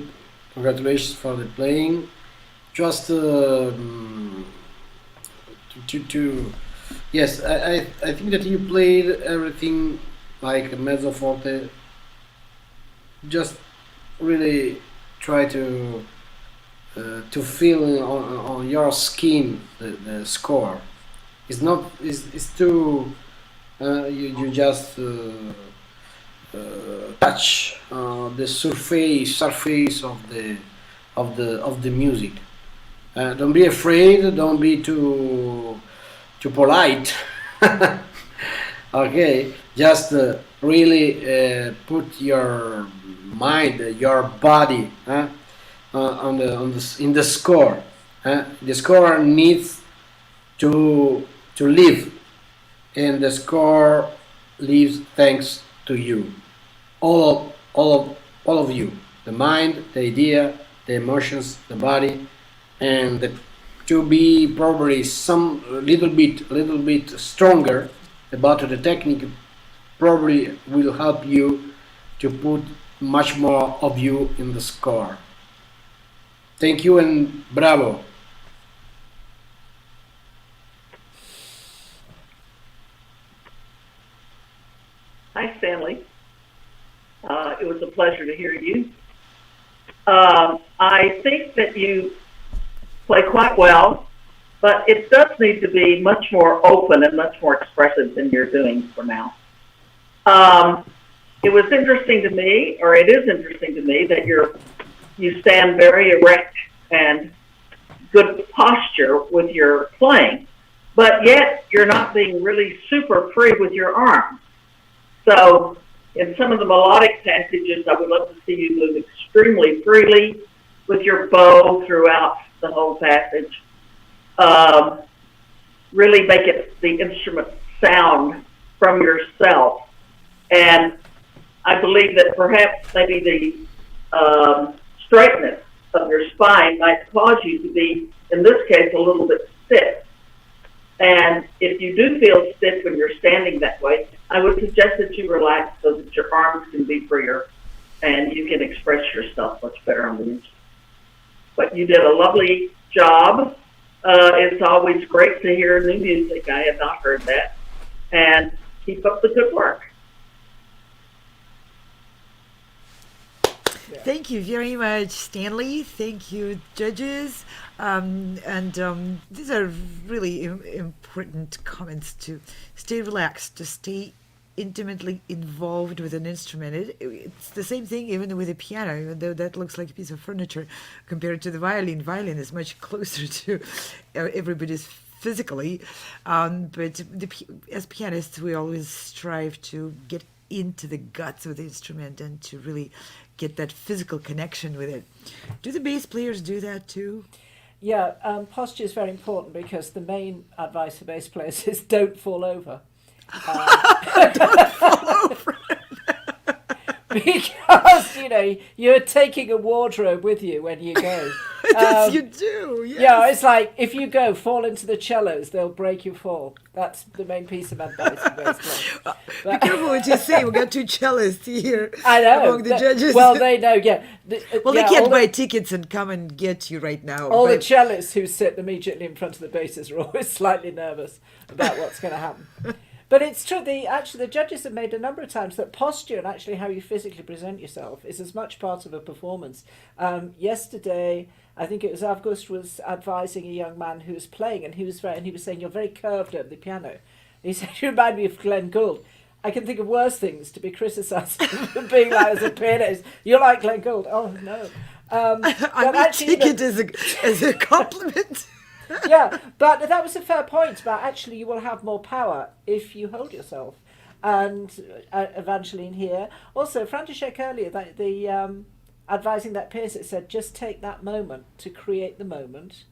Congratulations for the playing. Just yes, I think that you played everything like a mezzo forte. Just really try to feel on your skin the score. It's not. It's too. You just touch the surface of the music. Don't be afraid. Don't be too polite. Okay, just really put your mind, your body in the score. The score needs to live, and the score lives thanks to you. All of you. The mind, the idea, the emotions, the body. And to be probably some little bit stronger about the technique probably will help you to put much more of you in the score. Thank you and bravo. Hi, Stanley. It was a pleasure to hear you. I think that you play quite well, but it does need to be much more open and much more expressive than you're doing for now. It was interesting to me, or it is interesting to me, that you stand very erect and good posture with your playing, but yet you're not being really super free with your arms. So in some of the melodic passages, I would love to see you move extremely freely with your bow throughout the whole passage. Really make the instrument sound from yourself. And I believe that perhaps maybe the straightness of your spine might cause you to be, in this case, a little bit stiff. And if you do feel stiff when you're standing that way, I would suggest that you relax so that your arms can be freer and you can express yourself much better on the instrument. But you did a lovely job. It's always great to hear new music. I have not heard that. And keep up the good work. Thank you very much, Stanley. Thank you, judges. These are really important comments to stay relaxed, to stay intimately involved with an instrument. It's the same thing even with the piano, even though that looks like a piece of furniture compared to the violin. Violin is much closer to everybody's physically, but as pianists, we always strive to get into the guts of the instrument and to really get that physical connection with it. Do the bass players do that too? Yeah, posture is very important because the main advice for bass players is don't fall over. Don't fall over. Because, you're taking a wardrobe with you when you go. Yes, you do. Yes. Yeah, it's like if you go, fall into the cellos, they'll break your fall. That's the main piece of advice for bass players. Be careful what you say. We've got two cellists here. I know. Among the judges. Well, they know, yeah. Well, they can't buy tickets and come and get you right now. All the cellists who sit immediately in front of the basses are always slightly nervous about what's going to happen. But it's true, the judges have made a number of times that posture and actually how you physically present yourself is as much part of a performance. Yesterday, I think it was August was advising a young man who was playing, and he was saying, you're very curved over the piano. He said, you remind me of Glenn Gould. I can think of worse things to be criticised for being like as a pianist. You're like Glenn Gould. Oh, no. I take it as a compliment. Yeah, but that was a fair point about actually you will have more power if you hold yourself. And Evangeline here. Also, František earlier, the advising that pianist said, just take that moment to create the moment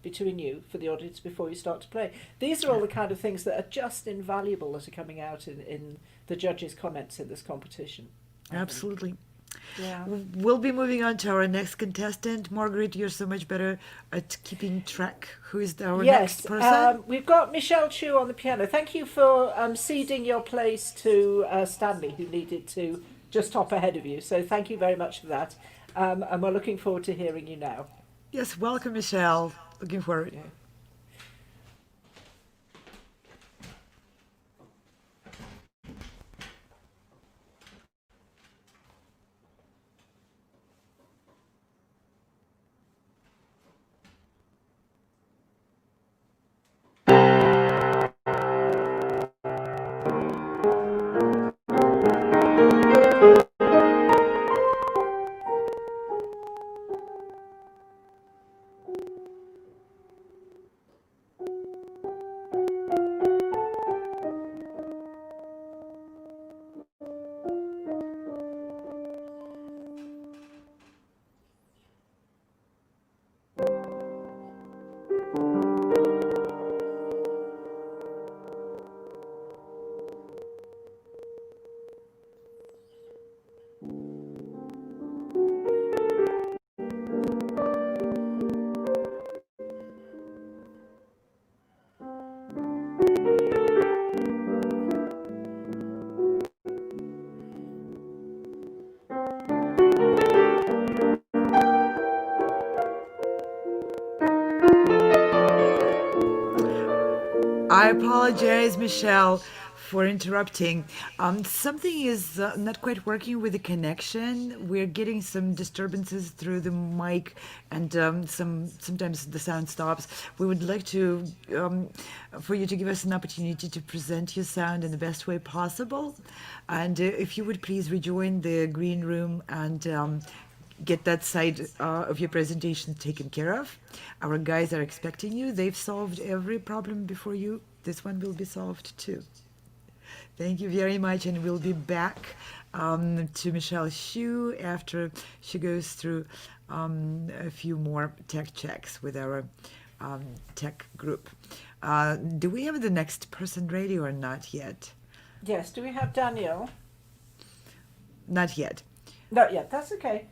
between you for the audience before you start to play. These are all the kind of things that are just invaluable that are coming out in the judges' comments in this competition. Absolutely. Yeah. We'll be moving on to our next contestant. Margaret, you're so much better at keeping track. Who is our next person? We've got Michelle Chu on the piano. Thank you for ceding your place to Stanley, who needed to just hop ahead of you. So thank you very much for that. And we're looking forward to hearing you now. Yes, welcome, Michelle. Looking forward. Yeah. I apologize, Michelle, for interrupting. Something is not quite working with the connection. We're getting some disturbances through the mic, and sometimes the sound stops. We would like to for you to give us an opportunity to present your sound in the best way possible. And if you would please rejoin the green room and get that side of your presentation taken care of. Our guys are expecting you. They've solved every problem before you. This one will be solved too. Thank you very much, and we'll be back to Michelle Chu after she goes through a few more tech checks with our tech group. Do we have the next person ready or not yet? Yes, do we have Daniel? Not yet. Not yet, that's okay.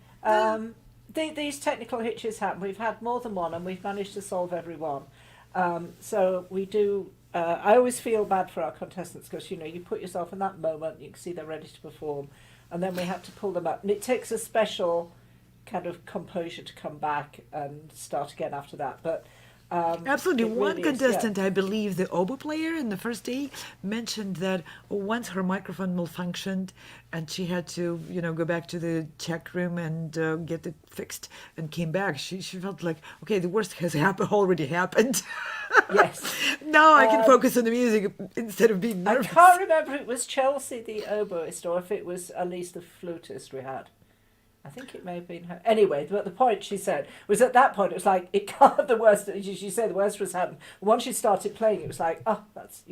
These technical hitches happen. We've had more than one, and we've managed to solve every one. So we do. I always feel bad for our contestants because you put yourself in that moment, you can see they're ready to perform, and then we have to pull them up, and it takes a special kind of composure to come back and start again after that. But Absolutely. It One really is, yeah. contestant, I believe, the oboe player in the first day, mentioned that once her microphone malfunctioned and she had to, go back to the check room and get it fixed and came back. She felt like, okay, the worst has already happened. Yes. Now I can focus on the music instead of being I nervous. can't remember if it was Chelsea, the oboist, or if it was Elise, the flutist we had. I think it may have been her. Anyway, but the point she said was at that point, it was like, it can't, the worst, she said the worst was happened. Once she started playing, it was like, oh, that's,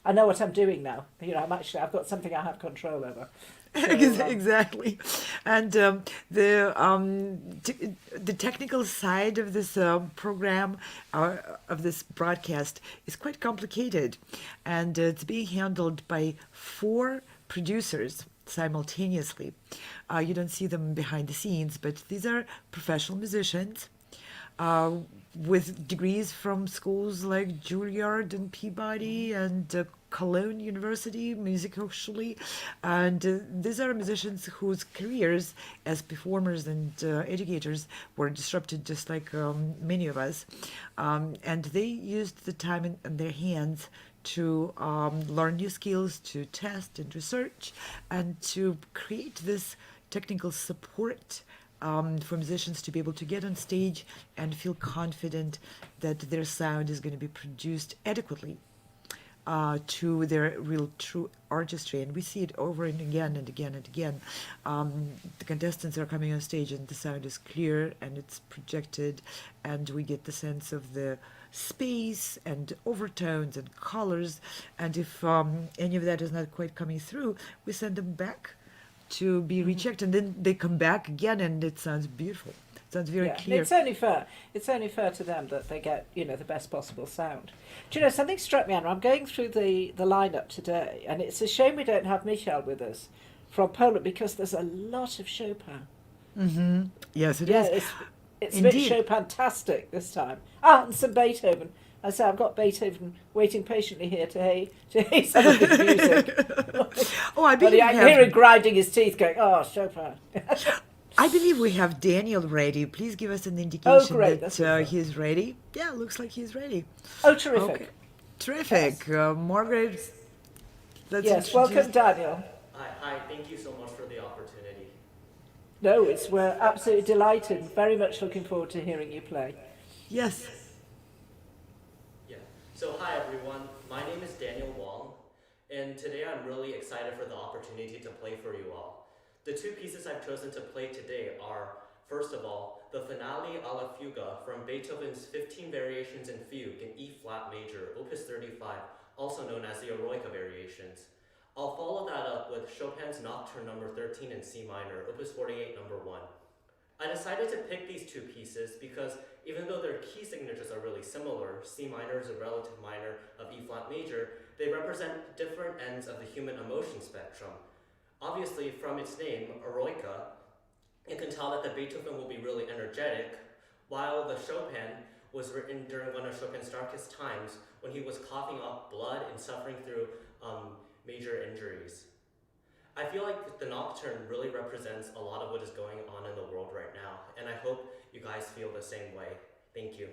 I know what I'm doing now. I've got something I have control over. So, Exactly. And the technical side of this program, of this broadcast, is quite complicated. And it's being handled by 4 producers simultaneously. You don't see them behind the scenes, but these are professional musicians with degrees from schools like Juilliard and Peabody and Cologne University, Musikhochschule. And these are musicians whose careers as performers and educators were disrupted just like many of us. And they used the time in their hands to learn new skills, to test and research, and to create this technical support for musicians to be able to get on stage and feel confident that their sound is going to be produced adequately to their real true artistry. And we see it over and again and again and again. The contestants are coming on stage and the sound is clear and it's projected, and we get the sense of the space and overtones and colors. And if any of that is not quite coming through, we send them back to be rechecked, and then they come back again and it sounds beautiful. It sounds very clear. It's only fair. It's only fair to them that they get, the best possible sound. Do you know, something struck me, Anna? I'm going through the lineup today, and it's a shame we don't have Michal with us from Poland, because there's a lot of Chopin. Mm-hmm. Yes, it is. It's a bit Chopin-tastic this time. And some Beethoven. I say I've got Beethoven waiting patiently here to hear some of his music. I believe I hear him grinding his teeth, going, "Oh, Chopin." I believe we have Daniel ready. Please give us an indication that he's ready. Yeah, looks like he's ready. Oh, terrific! Okay. Terrific, yes. Margaret. Yes, welcome, Daniel. Hi, thank you so much for the opportunity. No, we're absolutely delighted. Very much looking forward to hearing you play. Yes. So hi everyone, my name is Daniel Wang, and today I'm really excited for the opportunity to play for you all. The 2 pieces I've chosen to play today are, first of all, the Finale alla Fugue from Beethoven's 15 Variations in Fugue in E-flat major, Opus 35, also known as the Eroica Variations. I'll follow that up with Chopin's Nocturne number 13 in C minor, Opus 48 number 1. I decided to pick these 2 pieces because even though their key signatures are really similar, C minor is a relative minor of E-flat major, they represent different ends of the human emotion spectrum. Obviously, from its name, Eroica, you can tell that the Beethoven will be really energetic, while the Chopin was written during one of Chopin's darkest times when he was coughing up blood and suffering through major injuries. I feel like the Nocturne really represents a lot of what is going on in the world right now, and I hope you guys feel the same way. Thank you.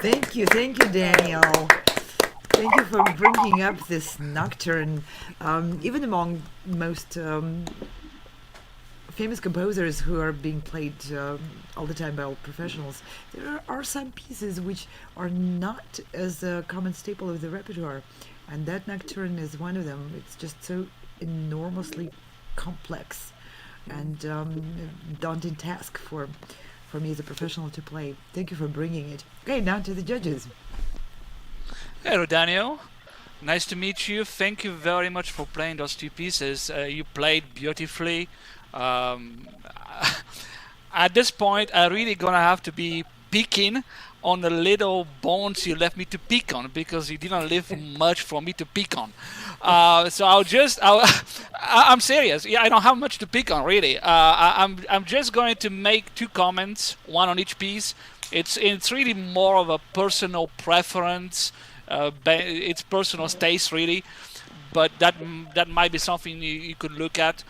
Thank you, Daniel. Thank you for bringing up this nocturne. Even among most famous composers who are being played all the time by all professionals, there are some pieces which are not as a common staple of the repertoire, and that nocturne is one of them. It's just so enormously complex and daunting task for me as a professional to play. Thank you for bringing it. Okay, now to the judges. Hello, Daniel. Nice to meet you. Thank you very much for playing those two pieces. You played beautifully. At this point, I'm really gonna have to be picking on the little bones you left me to pick on, because you didn't leave much for me to pick on. So I'm serious. Yeah, I don't have much to pick on, really. I'm just going to make two comments, one on each piece. It's really more of a personal preference. It's personal taste, really. But that might be something you could look at.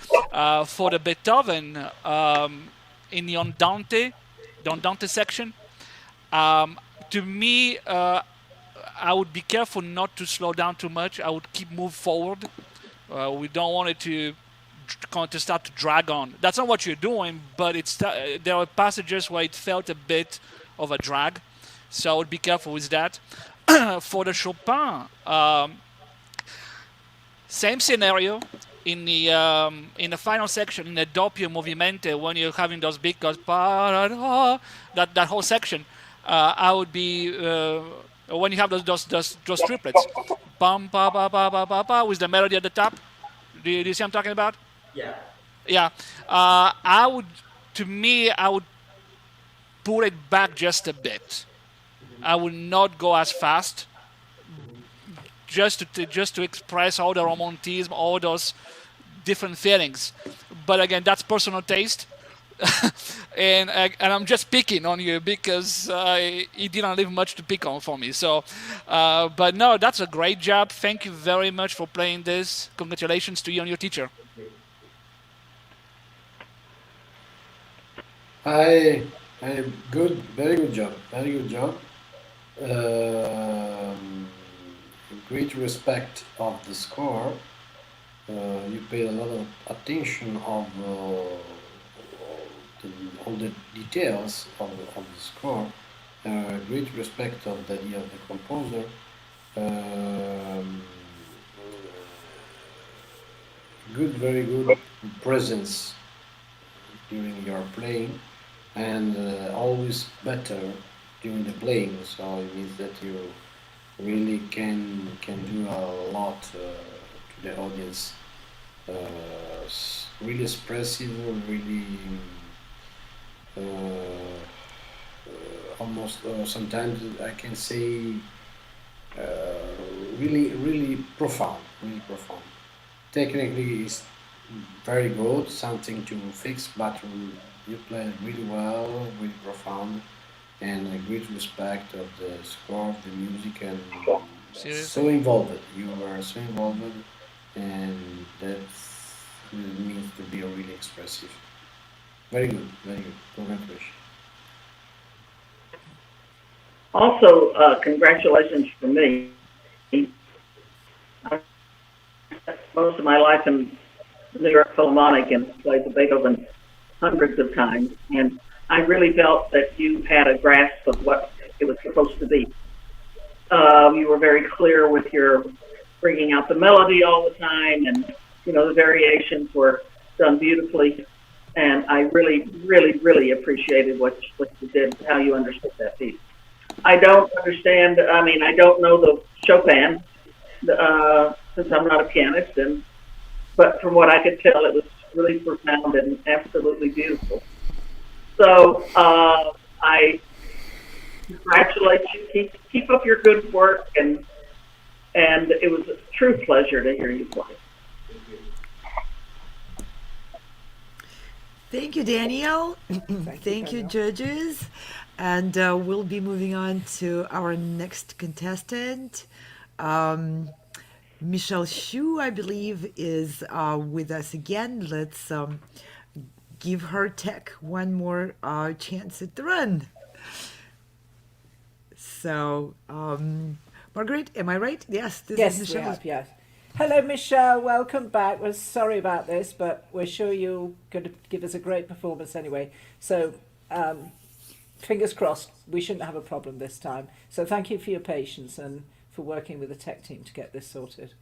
For the Beethoven, in the Andante section, to me, I would be careful not to slow down too much. I would keep move forward. We don't want it to start to drag on. That's not what you're doing, but there are passages where it felt a bit of a drag, so I would be careful with that. For the Chopin, same scenario. In the final section, in the doppio movimento, when you're having those big goes, that whole section, I would be when you have those triplets, bum ba ba ba ba ba ba, with the melody at the top. Do you see what I'm talking about? Yeah. Yeah. I would pull it back just a bit. I would not go as fast. Just to express all the romanticism, all those different feelings. But again, that's personal taste. and I'm just picking on you because you didn't leave much to pick on for me. So, but no, that's a great job. Thank you very much for playing this. Congratulations to you and your teacher. Good, very good job. Great respect of the score. You paid a lot of attention of all the details of the score. Great respect of the idea of the composer. Very good presence during your playing, and always better during the playing. So it means that you really can do a lot to the audience. Really expressive, really almost sometimes I can say really profound. Technically, it's very good, something to fix, but you play really well, really profound, and a great respect of the score, of the music, and so involved. You are so involved, and that means to be really expressive. Very good. Congratulations. Also, congratulations from me. I spent most of my life in the New York Philharmonic and played the Beethoven hundreds of times, and I really felt that you had a grasp of what it was supposed to be. You were very clear with your bringing out the melody all the time, and the variations were done beautifully. And I really appreciated what you did, how you understood that piece. I don't understand. I don't know the Chopin since I'm not a pianist, but from what I could tell, it was really profound and absolutely beautiful. So I congratulate you. Keep up your good work, and it was a true pleasure to hear you play. Thank you, Daniel. Thank you, judges. And we'll be moving on to our next contestant. Michelle Xu, I believe, is with us again. Let's give her tech one more chance at the run. So, Margaret, am I right? Yes, this Yes, is we Michelle. have, yes. Hello, Michelle. Welcome back. We're sorry about this, but we're sure you're going to give us a great performance anyway. So, fingers crossed, we shouldn't have a problem this time. So thank you for your patience and for working with the tech team to get this sorted.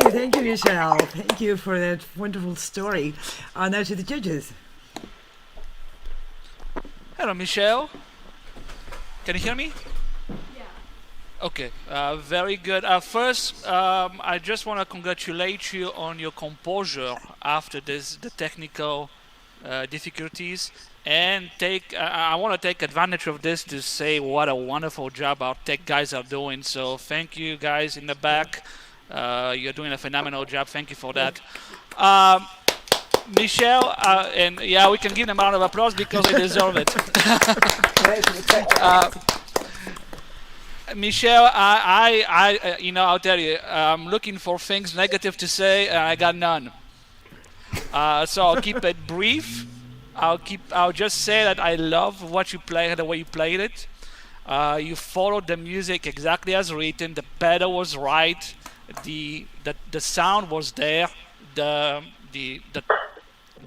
Thank you, Michelle. Thank you for that wonderful story. Now to the judges. Hello, Michelle. Can you hear me? Okay, very good. First, I just want to congratulate you on your composure after the technical difficulties, and I want to take advantage of this to say what a wonderful job our tech guys are doing. So thank you guys in the back. You're doing a phenomenal job. Thank you for that. Michelle, and yeah, we can give them a round of applause because they deserve it. Michelle, I'll tell you, I'm looking for things negative to say, and I got none. So I'll keep it brief. I'll just say that I love what you play, the way you played it. You followed the music exactly as written. The pedal was right. The sound was there. The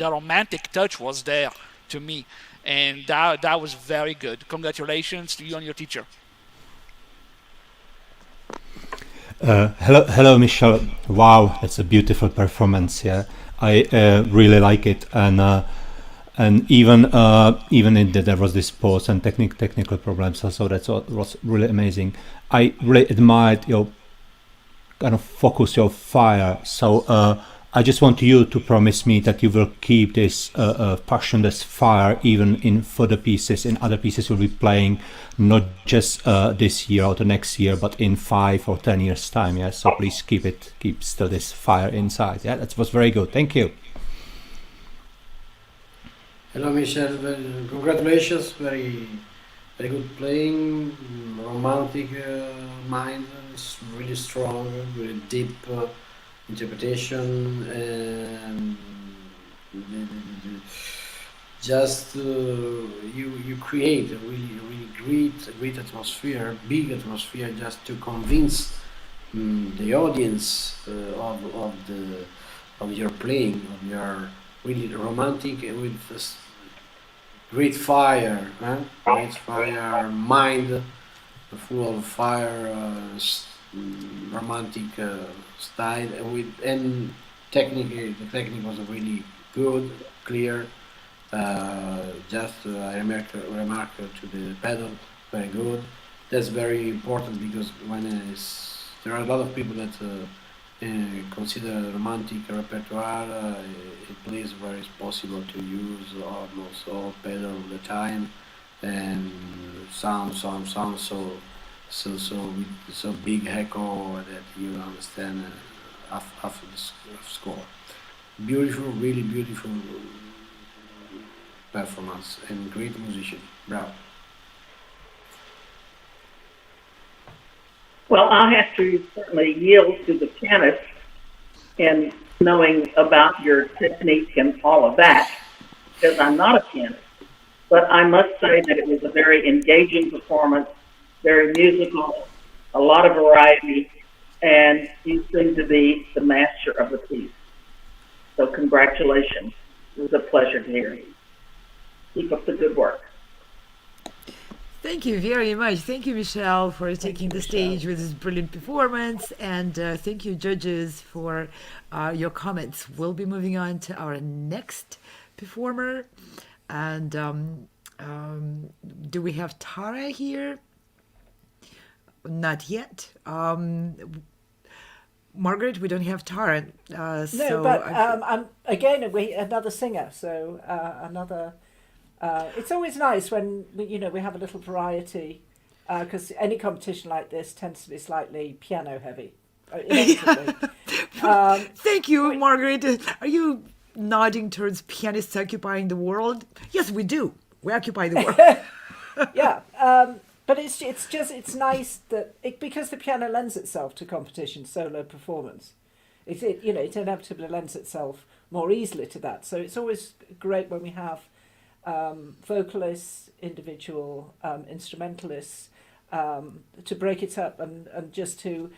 romantic touch was there to me, and that was very good. Congratulations to you and your teacher. Hello, Michelle. Wow, it's a beautiful performance. Yeah, I really like it, and even in there was this pause and technical problems. So that was really amazing. I really admired your kind of focus, your fire. So I just want you to promise me that you will keep this passion, this fire, even in further pieces, in other pieces you'll be playing, not just this year or the next year, but in 5 or 10 years' time. Yeah. So please keep still this fire inside. Yeah, that was very good. Thank you. Hello, Michel. Congratulations. Very good playing. Romantic mind. It's really strong, really deep interpretation, and just you create a really great atmosphere, big atmosphere, just to convince the audience of your playing, of your really romantic with this great fire, great fire mind, full of fire, romantic style, and technically the technique was really good, clear. Just I remark to the pedal, very good. That's very important because there are a lot of people that consider romantic repertoire. It plays where it's possible to use almost all pedal all the time, and sound so big echo that you understand after the score. Beautiful, really beautiful performance and great musician. Bravo. Well, I'll have to certainly yield to the pianist in knowing about your technique and all of that, because I'm not a pianist. But I must say that it was a very engaging performance, very musical, a lot of variety, and you seem to be the master of the piece. So congratulations. It was a pleasure to hear you. Keep up the good work. Thank you very much. Thank you, Michelle, for taking the stage with this brilliant performance. And thank you, judges, for your comments. We'll be moving on to our next performer. And do we have Tara here? Not yet. Margaret, we don't have Tara. No, so but again, another singer. So another. It's always nice when we have a little variety, because any competition like this tends to be slightly piano heavy. Thank you, Margaret. Are you nodding towards pianists occupying the world? Yes, we do. We occupy the world. Yeah, but it's nice that because the piano lends itself to competition, solo performance. It inevitably lends itself more easily to that. So it's always great when we have vocalists, individual instrumentalists, to break it up and just to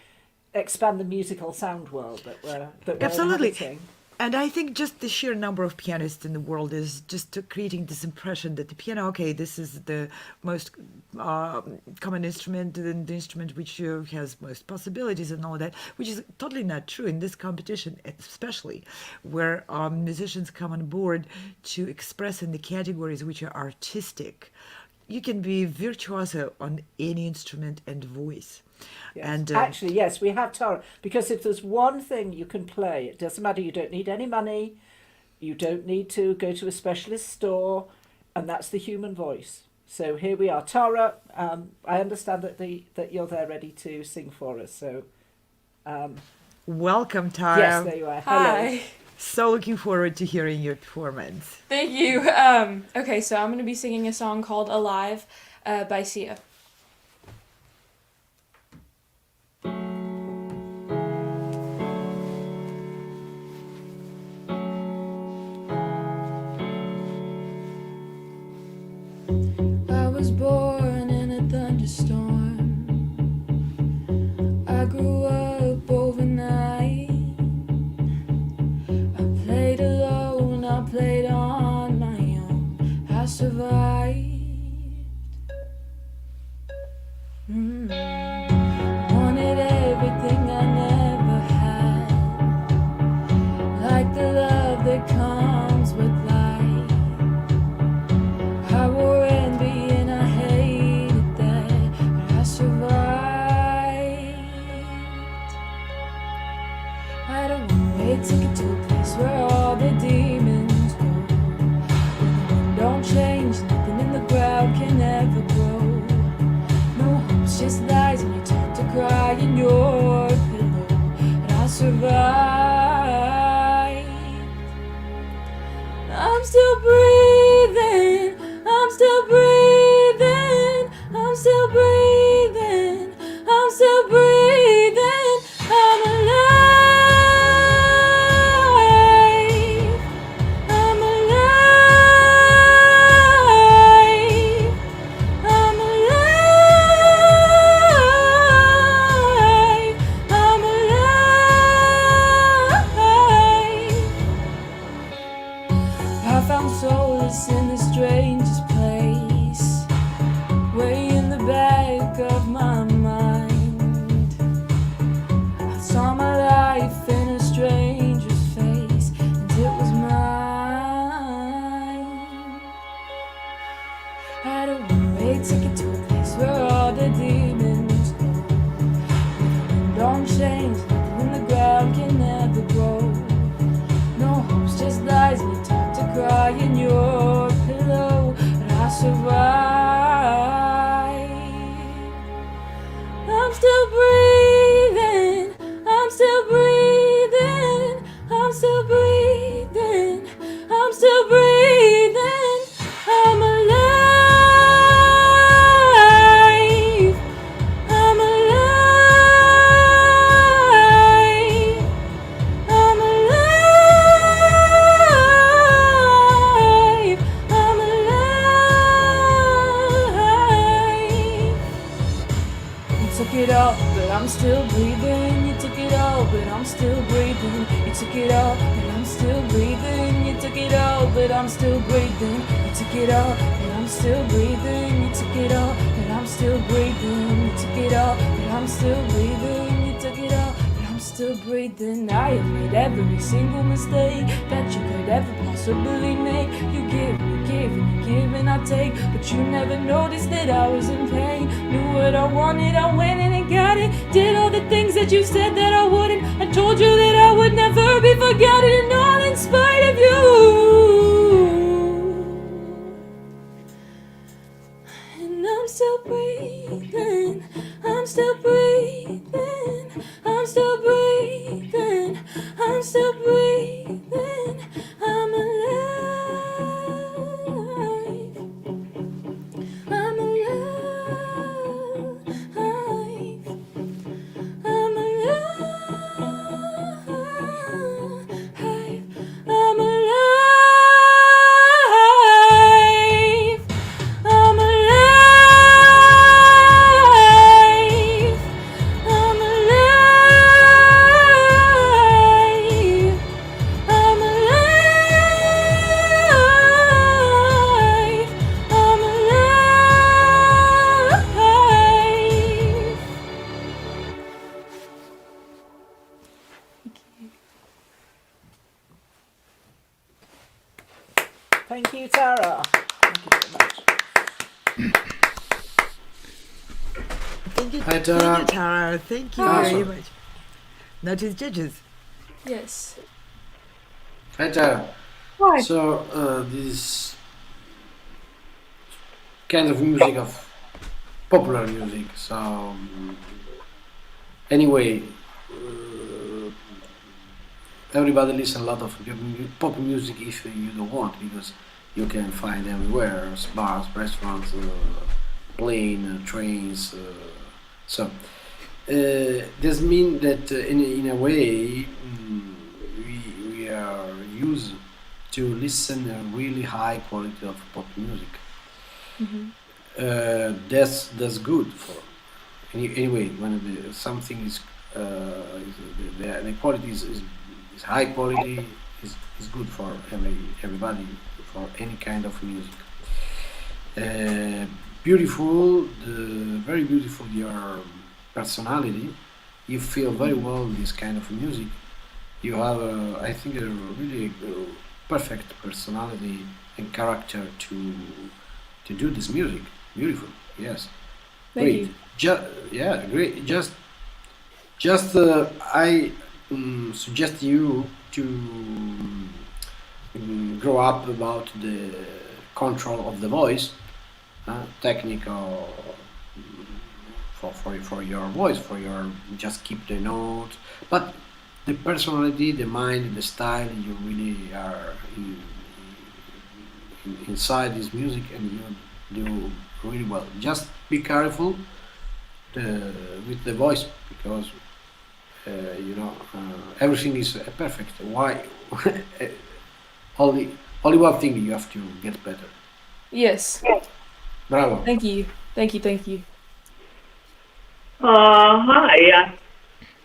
expand the musical sound world that we're Absolutely. inhabiting. And I think just the sheer number of pianists in the world is just creating this impression that the piano, okay, this is the most common instrument, and the instrument which has most possibilities and all that, which is totally not true in this competition, especially where musicians come on board to express in the categories which are artistic. You can be virtuoso on any instrument and voice. Yes. And actually, yes, we have Tara, because if there's one thing you can play, it doesn't matter, you don't need any money, you don't need to go to a specialist store, and that's the human voice. So here we are. Tara, I understand that you're there ready to sing for us, so welcome, Tara. yes, there you are. Hello. Hi. So looking forward to hearing your performance. Thank you. Okay, so I'm going to be singing a song called Alive by Sia. I was born in a thunderstorm. I grew up overnight. I played alone, I played on my own. I survived. I'm still breathing. I'm still breathing. I'm still breathing. I'm still breathing. I'm alive. I'm alive. I'm alive. I'm alive. I found solace in the strangest place, way in the back of my mind. I saw my life in a stranger's face, and it was mine. I had a one-way ticket to a place where all the demons go. With the wind on chains, nothing in the ground can never grow. No hopes, just lies, no time to cry in your pillow. But I survived. I'm still breathing. I'm still breathing. I'm still breathing. I'm still breathing. I'm alive. I'm alive. I'm alive. I'm alive. You took it all, but I'm still breathing. You took it all, but I'm still breathing. You took it all, but I'm still breathing. You took it all, but I'm still breathing. You took it all, but I'm still breathing. You took it all, but I'm still breathing. You took it all, but I'm still breathing. You took it all, but I'm still breathing. I have made every single mistake that you could ever possibly make. You give and you give and you give and I take, but you never noticed that I was in pain. Knew what I wanted, I went in and got it. Did all the things that you said that I wouldn't. I told you that I would never be forgotten, and all in spite of you. And I'm still breathing. I'm still breathing. I'm still breathing. I'm still breathing. I'm alive. I'm alive. I'm alive. I'm alive. I'm alive. I'm alive. I'm alive. I'm alive. Thank you, Tara. Thank you very much. Thank you, Hi, Tara. Thank you, Tara. Thank you Hi. very much. Now to the judges. Yes. Hi, Tara. Hi. So, this kind of music of popular music. So, anyway, everybody listen a lot of pop music if you don't want, because you can find everywhere, bars, restaurants, plane, trains. So, this means that in a way we are used to listen a really high quality of pop music. That's good for anyway when something is the quality is high quality is good for everybody, for any kind of music. Beautiful, very beautiful your personality. You feel very well this kind of music. You have, I think, a really perfect personality and character to do this music. Beautiful, yes. Thank Great. you. Yeah, great. Just I suggest you to grow up about the control of the voice, technical for your voice, for your just keep the note, but the personality, the mind, the style, you really are inside this music, and you do really well. Just be careful with the voice, because everything is perfect. Why? only one thing you have to get better. Yes. Bravo. Thank you. Thank you. Thank you. Hi.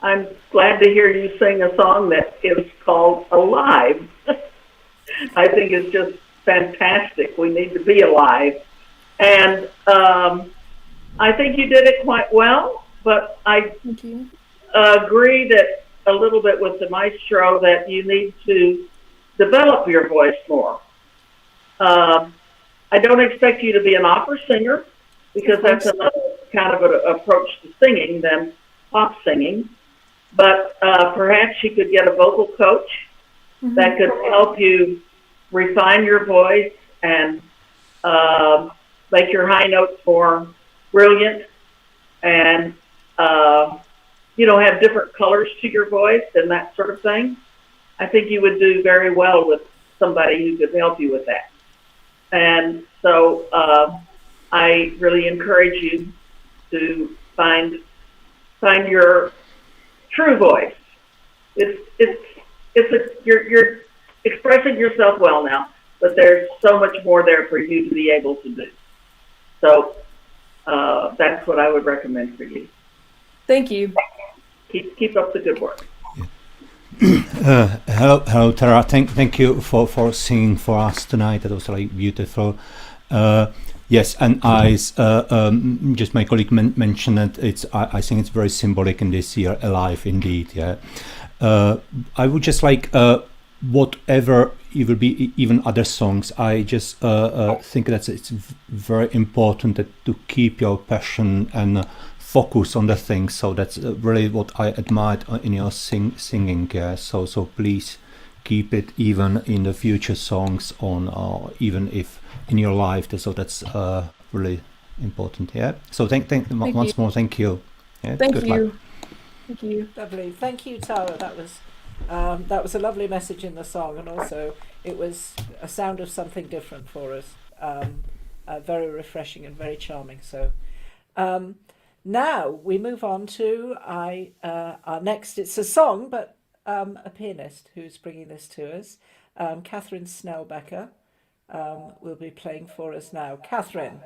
I'm glad to hear you sing a song that is called Alive. I think it's just fantastic. We need to be alive. And I think you did it quite well, but I Thank you. agree that a little bit with the maestro that you need to develop your voice more. I don't expect you to be an opera singer, because that's another kind of an approach to singing than pop singing. But perhaps you could get a vocal coach that could help you refine your voice and make your high notes more brilliant, and have different colors to your voice and that sort of thing. I think you would do very well with somebody who could help you with that. And so I really encourage you to find your true voice. You're expressing yourself well now, but there's so much more there for you to be able to do. So that's what I would recommend for you. Thank you. Keep up the good work. Hello, Tara. Thank you for singing for us tonight. That was really beautiful. Yes, and just my colleague mentioned that I think it's very symbolic in this year, alive indeed. Yeah, I would just like whatever it will be, even other songs. I just think that it's very important to keep your passion and focus on the things. So that's really what I admired in your singing. Yeah. So please keep it even in the future songs on, even if in your life. So that's really important. Yeah. So thank once more. Thank you. Yeah, Thank good you. luck. Thank you. Lovely. Thank you, Tara. That was a lovely message in the song, and also it was a sound of something different for us. Very refreshing and very charming. So now we move on to our next. It's a song, but a pianist who's bringing this to us. Katherine Snelbecker will be playing for us now. Katherine.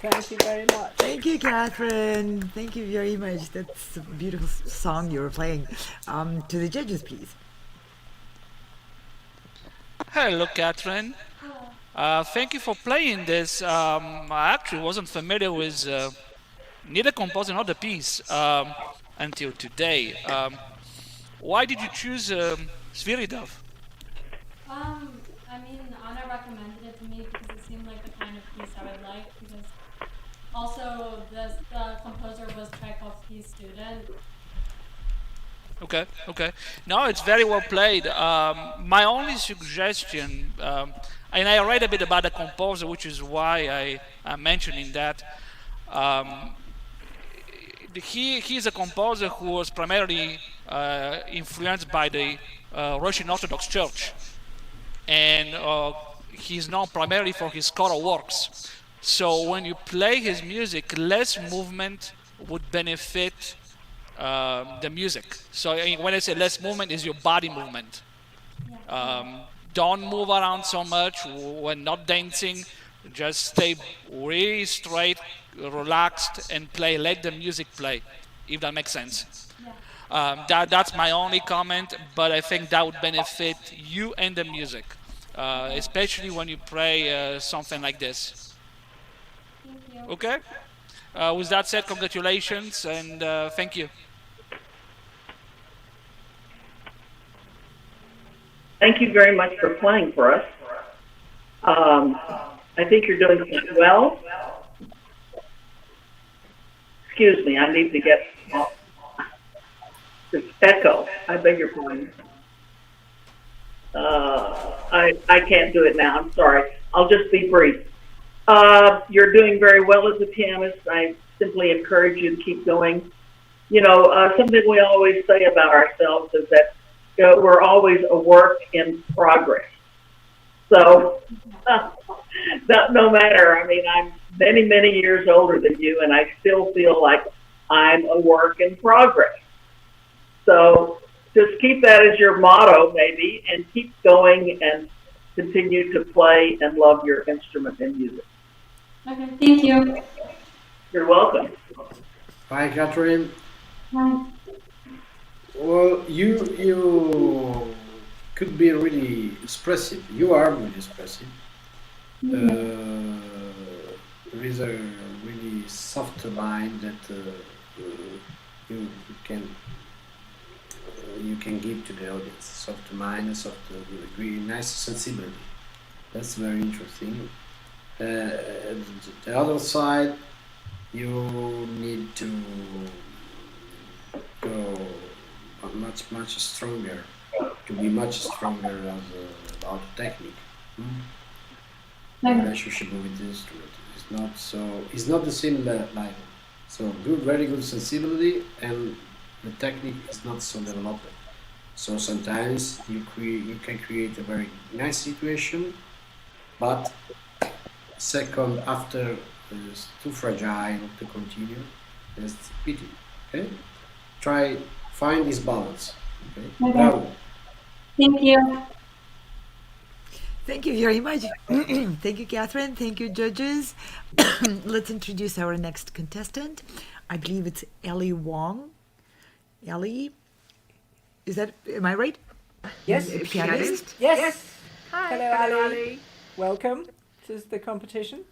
Thank you very much. Thank you, Catherine. Thank you very much. That's a beautiful song you were playing. To the judges, please. Hello, Katherine. Thank you for playing this. I actually wasn't familiar with neither composer nor the piece until today. Why did you choose Sviridov? I mean, Anna recommended it to me because it seemed like the kind of piece I would like. Because also the composer was Tchaikovsky's student. Okay. No, it's very well played. My only suggestion, and I read a bit about the composer, which is why I'm mentioning that. He's a composer who was primarily influenced by the Russian Orthodox Church, and he's known primarily for his choral works. So when you play his music, less movement would benefit the music. So when I say less movement, is your body movement. Don't move around so much when not dancing. Just stay really straight, relaxed, and play. Let the music play, if that makes sense. That's my only comment, but I think that would benefit you and the music, especially when you play something like this. Thank you. Okay? With that said, congratulations and thank you. Thank you very much for playing for us. I think you're doing quite well. Excuse me, I need to get this echo. I beg your pardon. I can't do it now. I'm sorry. I'll just be brief. You're doing very well as a pianist. I simply encourage you to keep going. You know, something we always say about ourselves is that we're always a work in progress. So, no matter, I mean, I'm many, many years older than you, and I still feel like I'm a work in progress. So, just keep that as your motto, maybe, and keep going and continue to play and love your instrument and music. Okay, thank you. You're welcome. Hi, Katherine. Hi. Well, you could be really expressive. You are really expressive. There is a really soft line that you can give to the audience. Soft mind, soft, really nice sensibility. That's very interesting. The other side, you need to go much stronger, to be much stronger about technique. Relationship with the instrument it's not the same level. So very good sensibility, and the technique is not so developed. So sometimes you can create a very nice situation, but second after is too fragile to continue. It's pity. Okay, find this balance. Okay, bravo. Thank you. Thank you very much. Thank you, Catherine. Thank you, judges. Let's introduce our next contestant. I believe it's Allie Wang. Allie, am I right? Yes. A pianist? Yes. Hi. Hello, Ali. Welcome to the competition.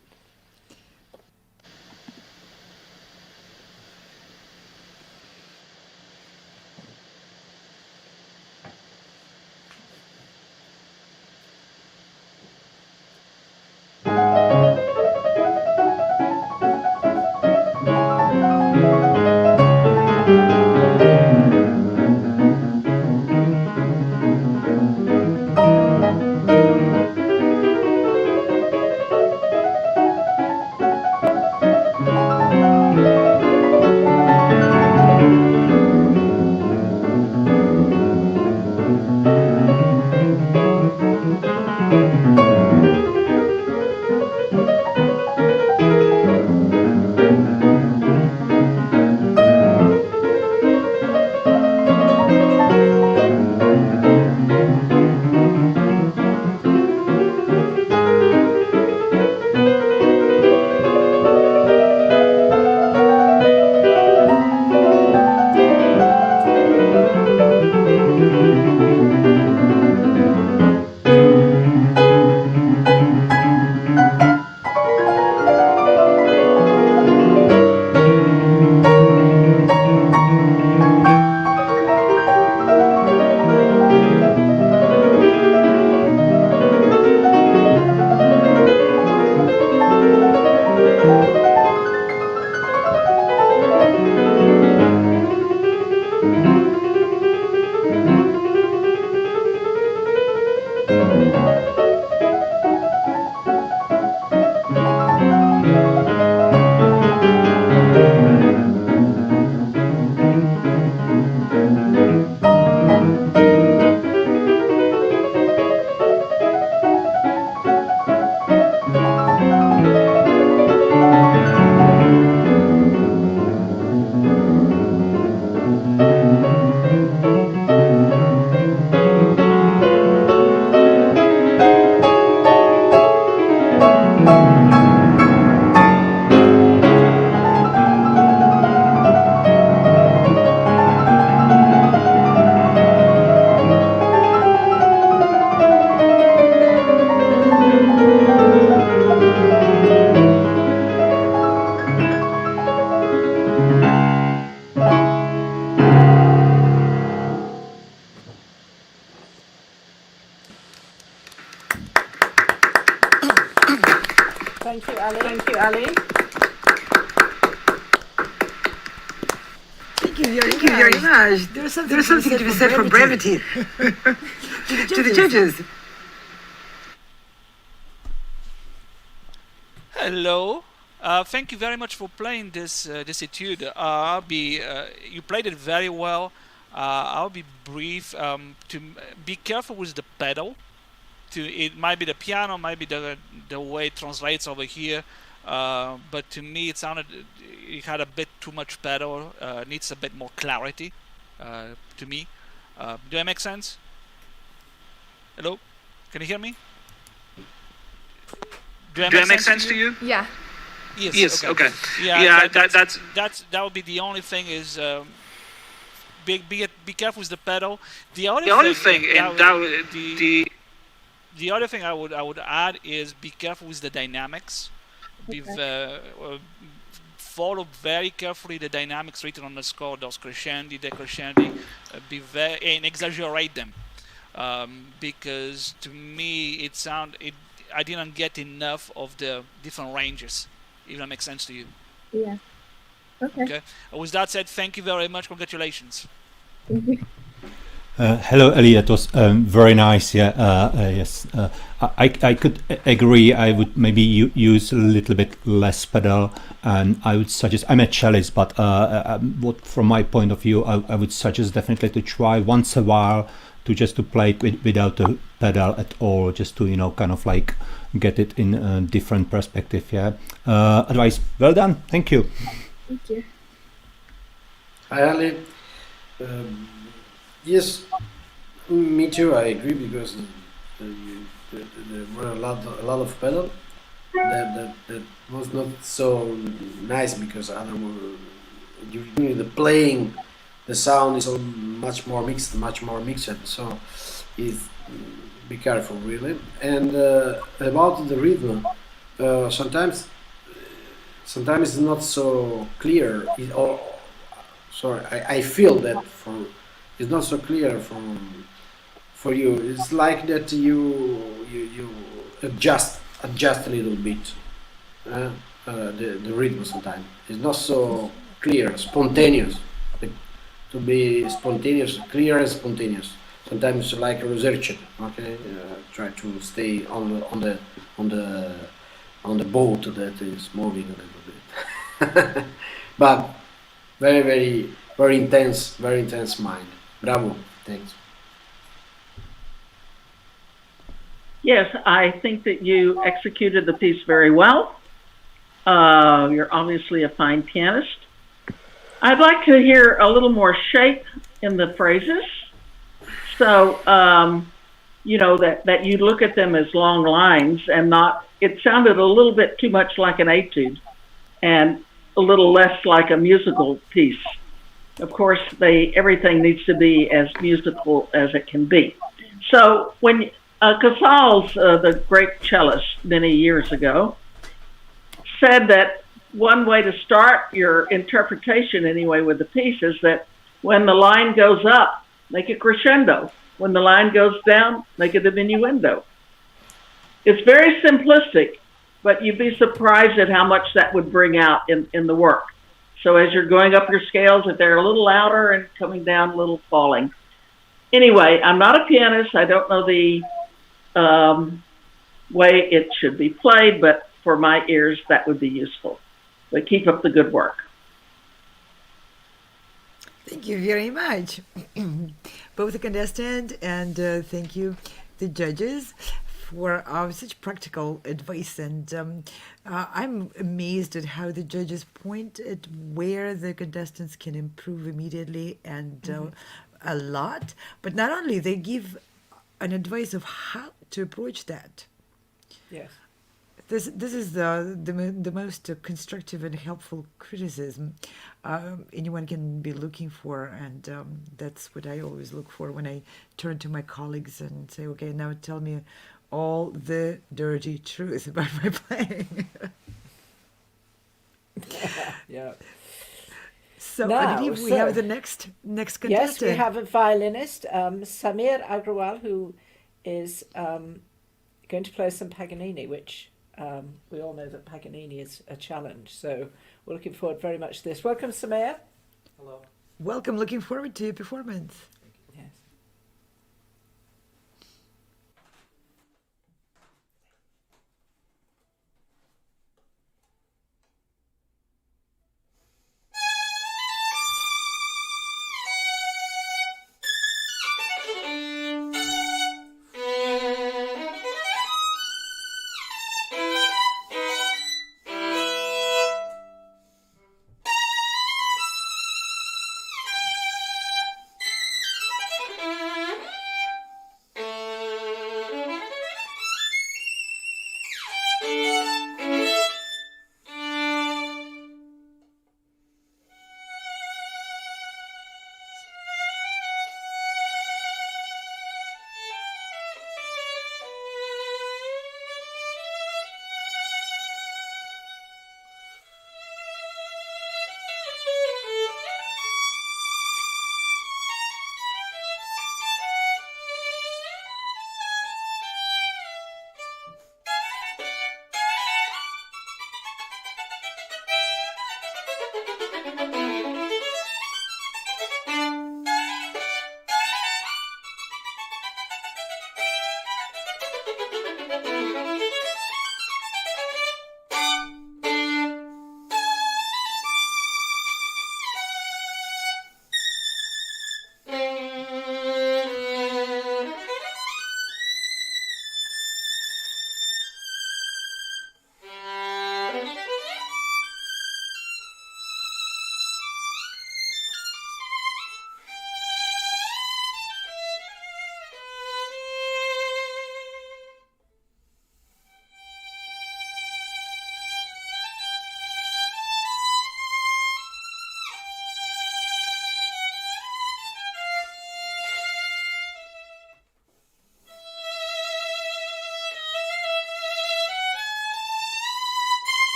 Thank you, Ali. Thank you, Ali. Thank you very much. There's something to be said for brevity. To the judges. Hello. Thank you very much for playing this etude. You played it very well. I'll be brief. To be careful with the pedal. It might be the piano, might be the way it translates over here. But to me, it had a bit too much pedal. Needs a bit more clarity. To me, do that make sense? Hello, can you hear me? Do that make sense to you? Yeah. Yes. Okay. Yeah. That would be the only thing. Is be careful with the pedal. The other thing I would add is be careful with the dynamics. Follow very carefully the dynamics written on the score, those crescendi, decrescendi, and exaggerate them. Because to me I didn't get enough of the different ranges. If that makes sense to you. Yeah. Okay. With that said, thank you very much. Congratulations. Thank you. Hello, Ellie. That was very nice. Yes. I could agree. I would maybe use a little bit less pedal, and I would suggest. I'm a cellist, but from my point of view, I would suggest definitely to try once a while to play it without a pedal at all, just to kind of like get it in a different perspective. Yeah. Advice. Well done. Thank you. Thank you. Hi, Ali. Yes, me too. I agree because there were a lot of pedal that was not so nice because during the playing, the sound is much more mixed. So, be careful really. And about the rhythm, sometimes it's not so clear. I feel that it's not so clear for you. It's like that you adjust a little bit the rhythm. Sometimes it's not so clear, spontaneous. To be spontaneous, clear and spontaneous. Sometimes like research. Okay, try to stay on the boat that is moving a little bit. But very, very, very intense mind. Bravo, thanks. Yes, I think that you executed the piece very well. You're obviously a fine pianist. I'd like to hear a little more shape in the phrases. So, that you look at them as long lines and not, it sounded a little bit too much like an etude and a little less like a musical piece. Of course, everything needs to be as musical as it can be. So when Casals, the great cellist many years ago, said that one way to start your interpretation anyway with the piece is that when the line goes up, make it crescendo. When the line goes down, make it a diminuendo. It's very simplistic, but you'd be surprised at how much that would bring out in the work. So as you're going up your scales, if they're a little louder and coming down, a little falling. Anyway, I'm not a pianist. I don't know the way it should be played, but for my ears, that would be useful. But keep up the good work. Thank you very much, both the contestant and thank you, the judges, for such practical advice. And I'm amazed at how the judges point at where the contestants can improve immediately and a lot. But not only, they give an advice of how to approach that. Yes. This is the most constructive and helpful criticism anyone can be looking for, and that's what I always look for when I turn to my colleagues and say, okay, now tell me all the dirty truth about my playing. Yeah. So Now, I believe we have the next contestant. Yes, we have a violinist, Samir Agrawal, who is going to play some Paganini, which we all know that Paganini is a challenge. So we're looking forward very much to this. Welcome, Samir. Hello. Welcome. Looking forward to your performance. Yes.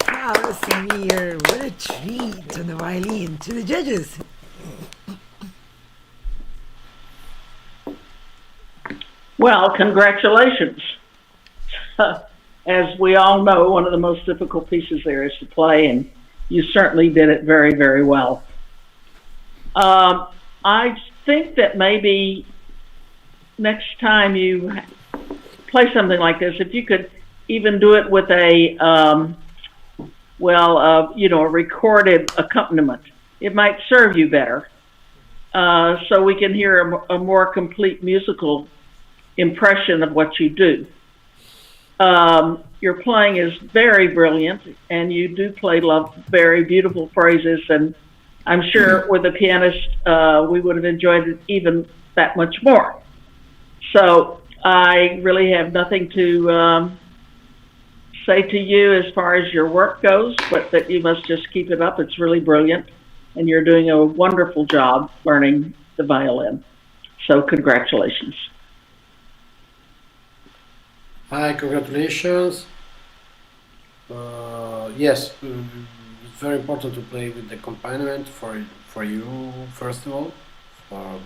Wow, Samir, what a treat on the violin. To the judges. Well, congratulations. As we all know, one of the most difficult pieces there is to play, and you certainly did it very, very well. I think that maybe next time you play something like this, if you could even do it with a, a recorded accompaniment, it might serve you better. So we can hear a more complete musical impression of what you do. Your playing is very brilliant, and you do play very beautiful phrases, and I'm sure with a pianist we would have enjoyed it even that much more. So I really have nothing to say to you as far as your work goes, but that you must just keep it up. It's really brilliant, and you're doing a wonderful job learning the violin. So congratulations. Hi, congratulations. Yes, it's very important to play with the accompaniment for you, first of all, for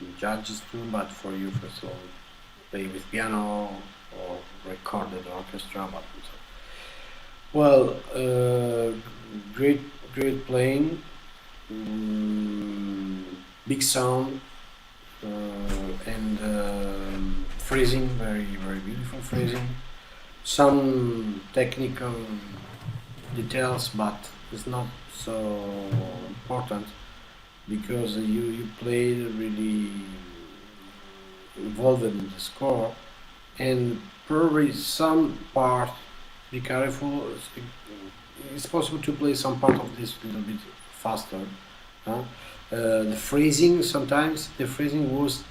the judges too, but for you, first of all, play with piano or recorded orchestra. But well, great playing, big sound, and phrasing, very beautiful phrasing. Some technical details, but it's not so important because you played really involved in the score, and probably some part, be careful, it's possible to play some part of this a little bit faster. The phrasing, sometimes the phrasing was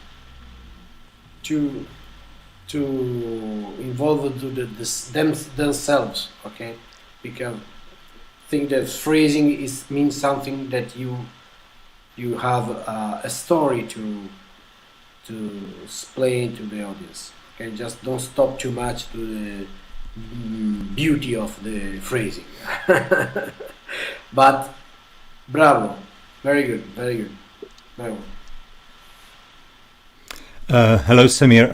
too involved to themselves, okay? Because I think that phrasing means something that you have a story to explain to the audience. Okay, just don't stop too much to the beauty of the phrasing. But bravo, very good, very well. Hello, Samir.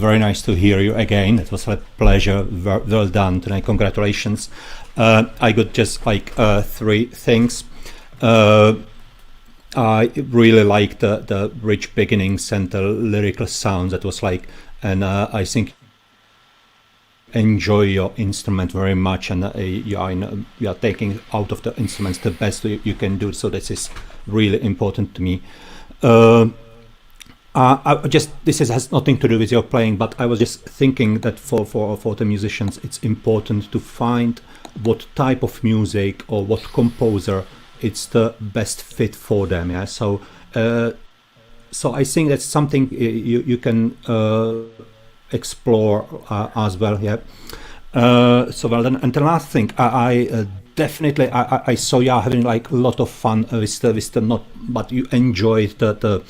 Very nice to hear you again. It was a pleasure. Well done tonight. Congratulations. I got just like 3 things. I really liked the rich beginnings and the lyrical sounds. That was like, and I think enjoy your instrument very much, and you are taking out of the instruments the best you can do. So this is really important to me. This has nothing to do with your playing, but I was just thinking that for the musicians, it's important to find what type of music or what composer it's the best fit for them. Yeah. So I think that's something you can explore as well. Yeah. So well done. And the last thing, I definitely I saw you having like a lot of fun with the not, but you enjoyed the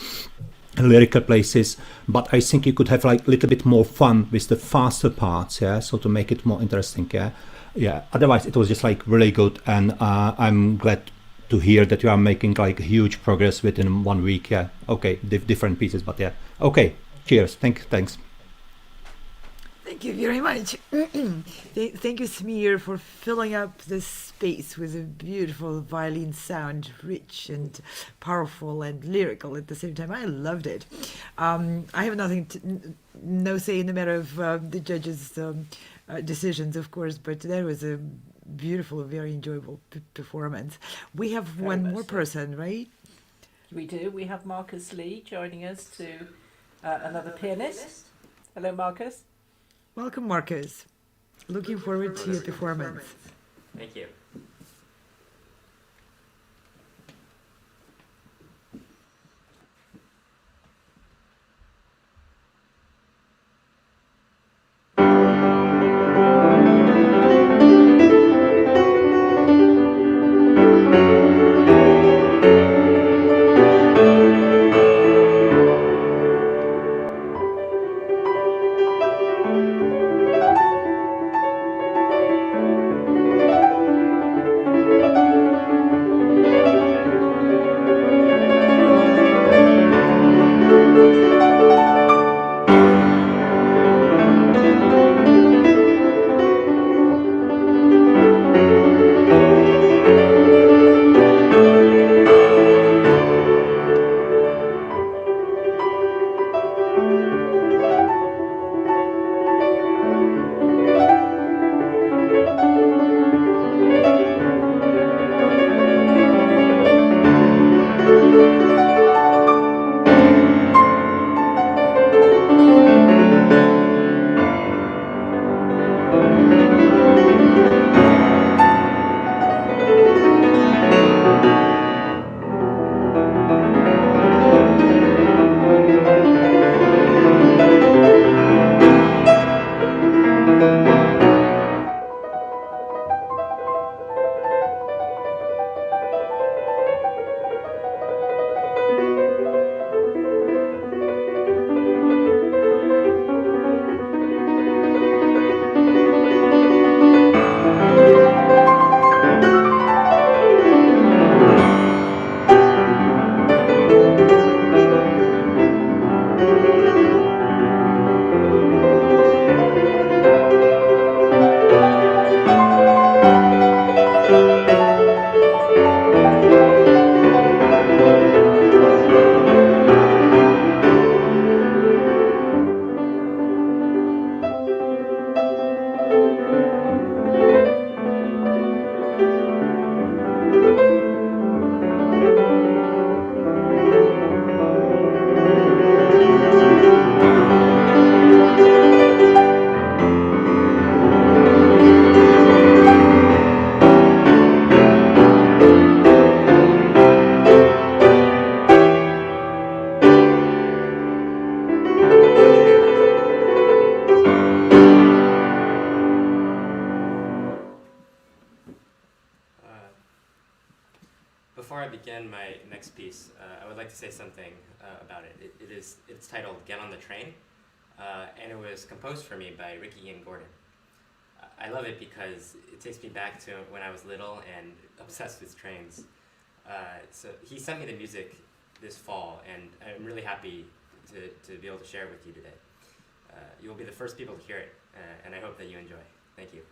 lyrical places. But I think you could have like a little bit more fun with the faster parts, yeah. So to make it more interesting, yeah, yeah. Otherwise, it was just like really good, and I'm glad to hear that you are making like huge progress within 1 week. Yeah. Okay, different pieces, but yeah. Okay. Cheers. Thanks. Thank you very much. Thank you, Smear, for filling up this space with a beautiful violin sound, rich and powerful and lyrical at the same time. I loved it. I have no say in the matter of the judges' decisions, of course, but that was a beautiful, very enjoyable performance. We have Very one much more so. person, right? We do. We have Marcus Lee joining us to another pianist. Hello, Marcus. Welcome, Marcus. Looking forward to your performance. Thank you. Before I begin my next piece, I would like to say something about it. It's titled "Get on the Train," and it was composed for me by Ricky Ian Gordon. I love it because it takes me back to when I was little and obsessed with trains. So he sent me the music this fall, and I'm really happy to be able to share it with you today. You will be the first people to hear it, and I hope that you enjoy. Thank you.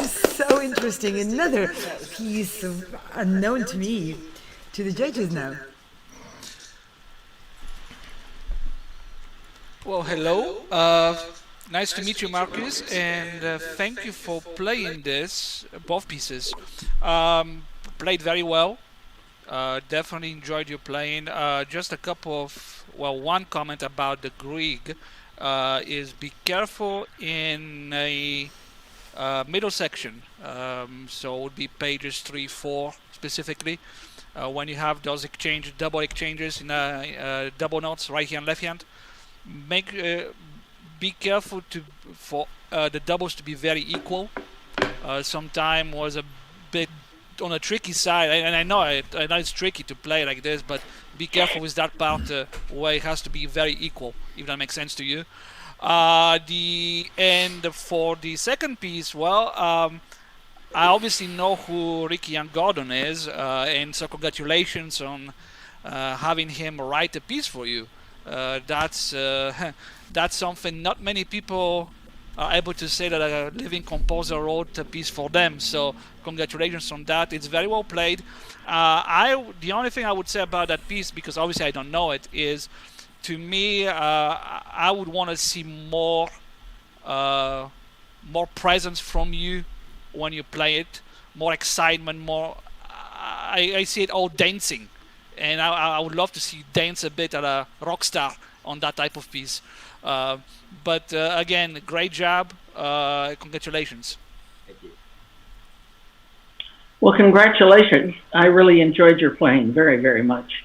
So interesting. Another piece unknown to me, to the judges now. Well, hello. Nice to meet you, Marcus, and thank you for playing both pieces. Played very well. Definitely enjoyed your playing. Just a couple of, one comment about the Grieg is be careful in a middle section. So it would be pages 3, 4 specifically. When you have those double exchanges in double notes, right hand, left hand, be careful for the doubles to be very equal. Sometime was a bit on a tricky side, and I know it's tricky to play like this, but be careful with that part where it has to be very equal, if that makes sense to you. And for the second piece, I obviously know who Ricky and Gordon is, and so congratulations on having him write a piece for you. That's something not many people are able to say that a living composer wrote a piece for them. So congratulations on that. It's very well played. The only thing I would say about that piece, because obviously I don't know it, is to me I would want to see more presence from you when you play it, more excitement, more. I see it all dancing, and I would love to see you dance a bit at a rock star on that type of piece. But again, great job. Congratulations. Thank you. Well, congratulations. I really enjoyed your playing very, very much.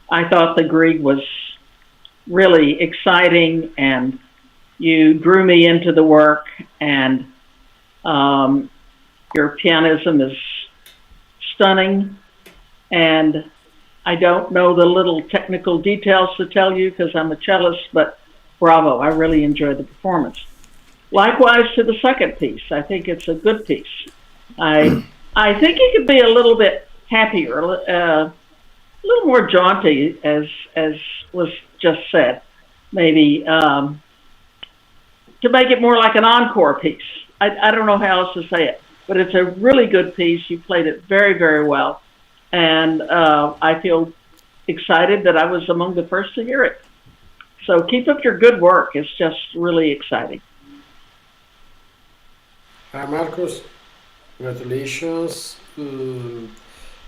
I thought the Grieg was really exciting, and you drew me into the work, and your pianism is stunning, and I don't know the little technical details to tell you because I'm a cellist, but bravo, I really enjoyed the performance. Likewise to the second piece. I think it's a good piece. I think it could be a little bit happier, a little more jaunty, as was just said, maybe to make it more like an encore piece. I don't know how else to say it, but it's a really good piece. You played it very, very well, and I feel excited that I was among the first to hear it. So keep up your good work. It's just really exciting. Hi, Marcus. Congratulations.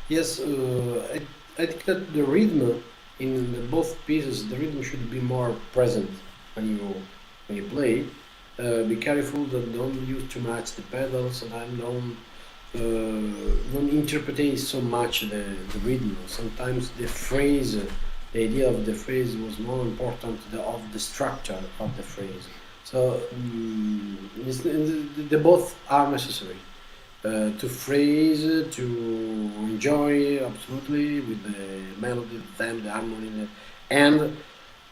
Yes, I think that the rhythm in both pieces, the rhythm should be more present when you play. Be careful that don't use too much the pedals, and don't interpret so much the rhythm. Sometimes the phrase, the idea of the phrase was more important of the structure of the phrase. So they both are necessary to phrase, to enjoy absolutely with the melody, the theme, the harmony, and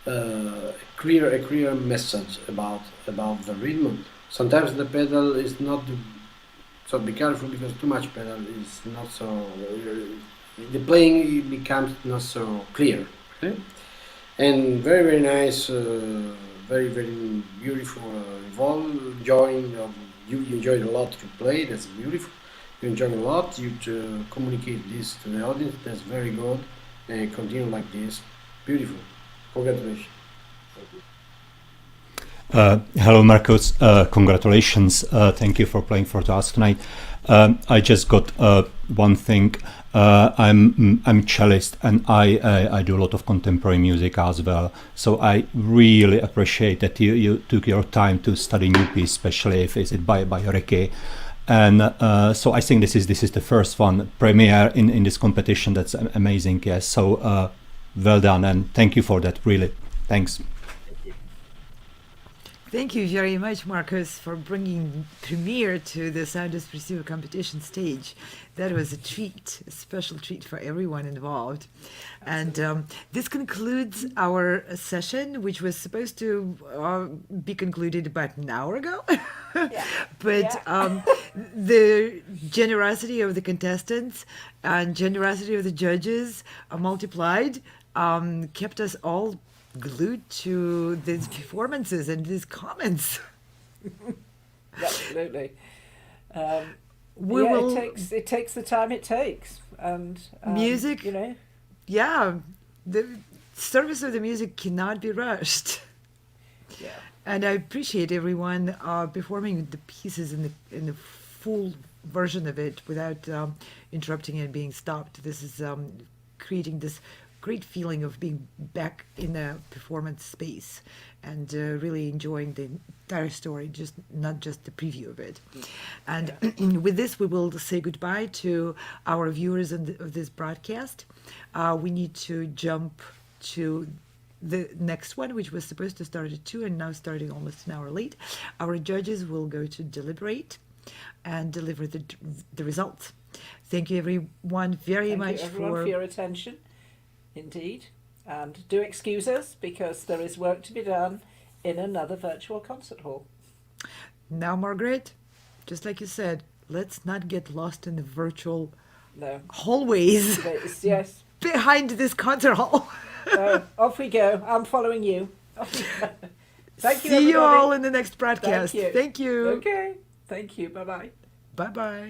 a clear message about the rhythm. Sometimes the pedal is not. So be careful because too much pedal is not so. The playing becomes not so clear. Okay? And very nice, very beautiful. Enjoying. You enjoyed a lot to play. That's beautiful. You enjoy a lot. You to communicate this to the audience. That's very good. And continue like this. Beautiful. Congratulations. Hello, Marcos. Congratulations. Thank you for playing for us tonight. I just got one thing. I'm cellist, and I do a lot of contemporary music as well. So I really appreciate that you took your time to study new piece, especially if it's by Ricky. And so I think this is the first one premiere in this competition. That's amazing. Yes. So well done, and thank you for that. Really, thanks. Thank you very much, Marcus, for bringing premiere to the Sound Espressivo competition stage. That was a treat, a special treat for everyone involved. And this concludes our session, which was supposed to be concluded about an hour ago. But the generosity of the contestants and generosity of the judges multiplied, kept us all glued to these performances and these comments. Absolutely. We will It takes the time it takes, and music. You know. Yeah, the service of the music cannot be rushed. Yeah. And I appreciate everyone performing the pieces in the full version of it without interrupting and being stopped. This is creating this great feeling of being back in a performance space and really enjoying the entire story, not just the preview of it. And with this, we will say goodbye to our viewers of this broadcast. We need to jump to the next one, which was supposed to start at 2 and now starting almost an hour late. Our judges will go to deliberate and deliver the results. Thank you, everyone, very much Thank you, everyone, for your attention. Indeed. And do excuse us, because there is work to be done in another virtual concert hall. Now, Margaret, just like you said, let's not get lost in the virtual hallways yes. behind this concert hall. Off we go. I'm following you. Off we go. Thank you, See everybody. you all in the next broadcast. Thank you. Thank you. Okay. Thank you. Bye-bye. Bye-bye.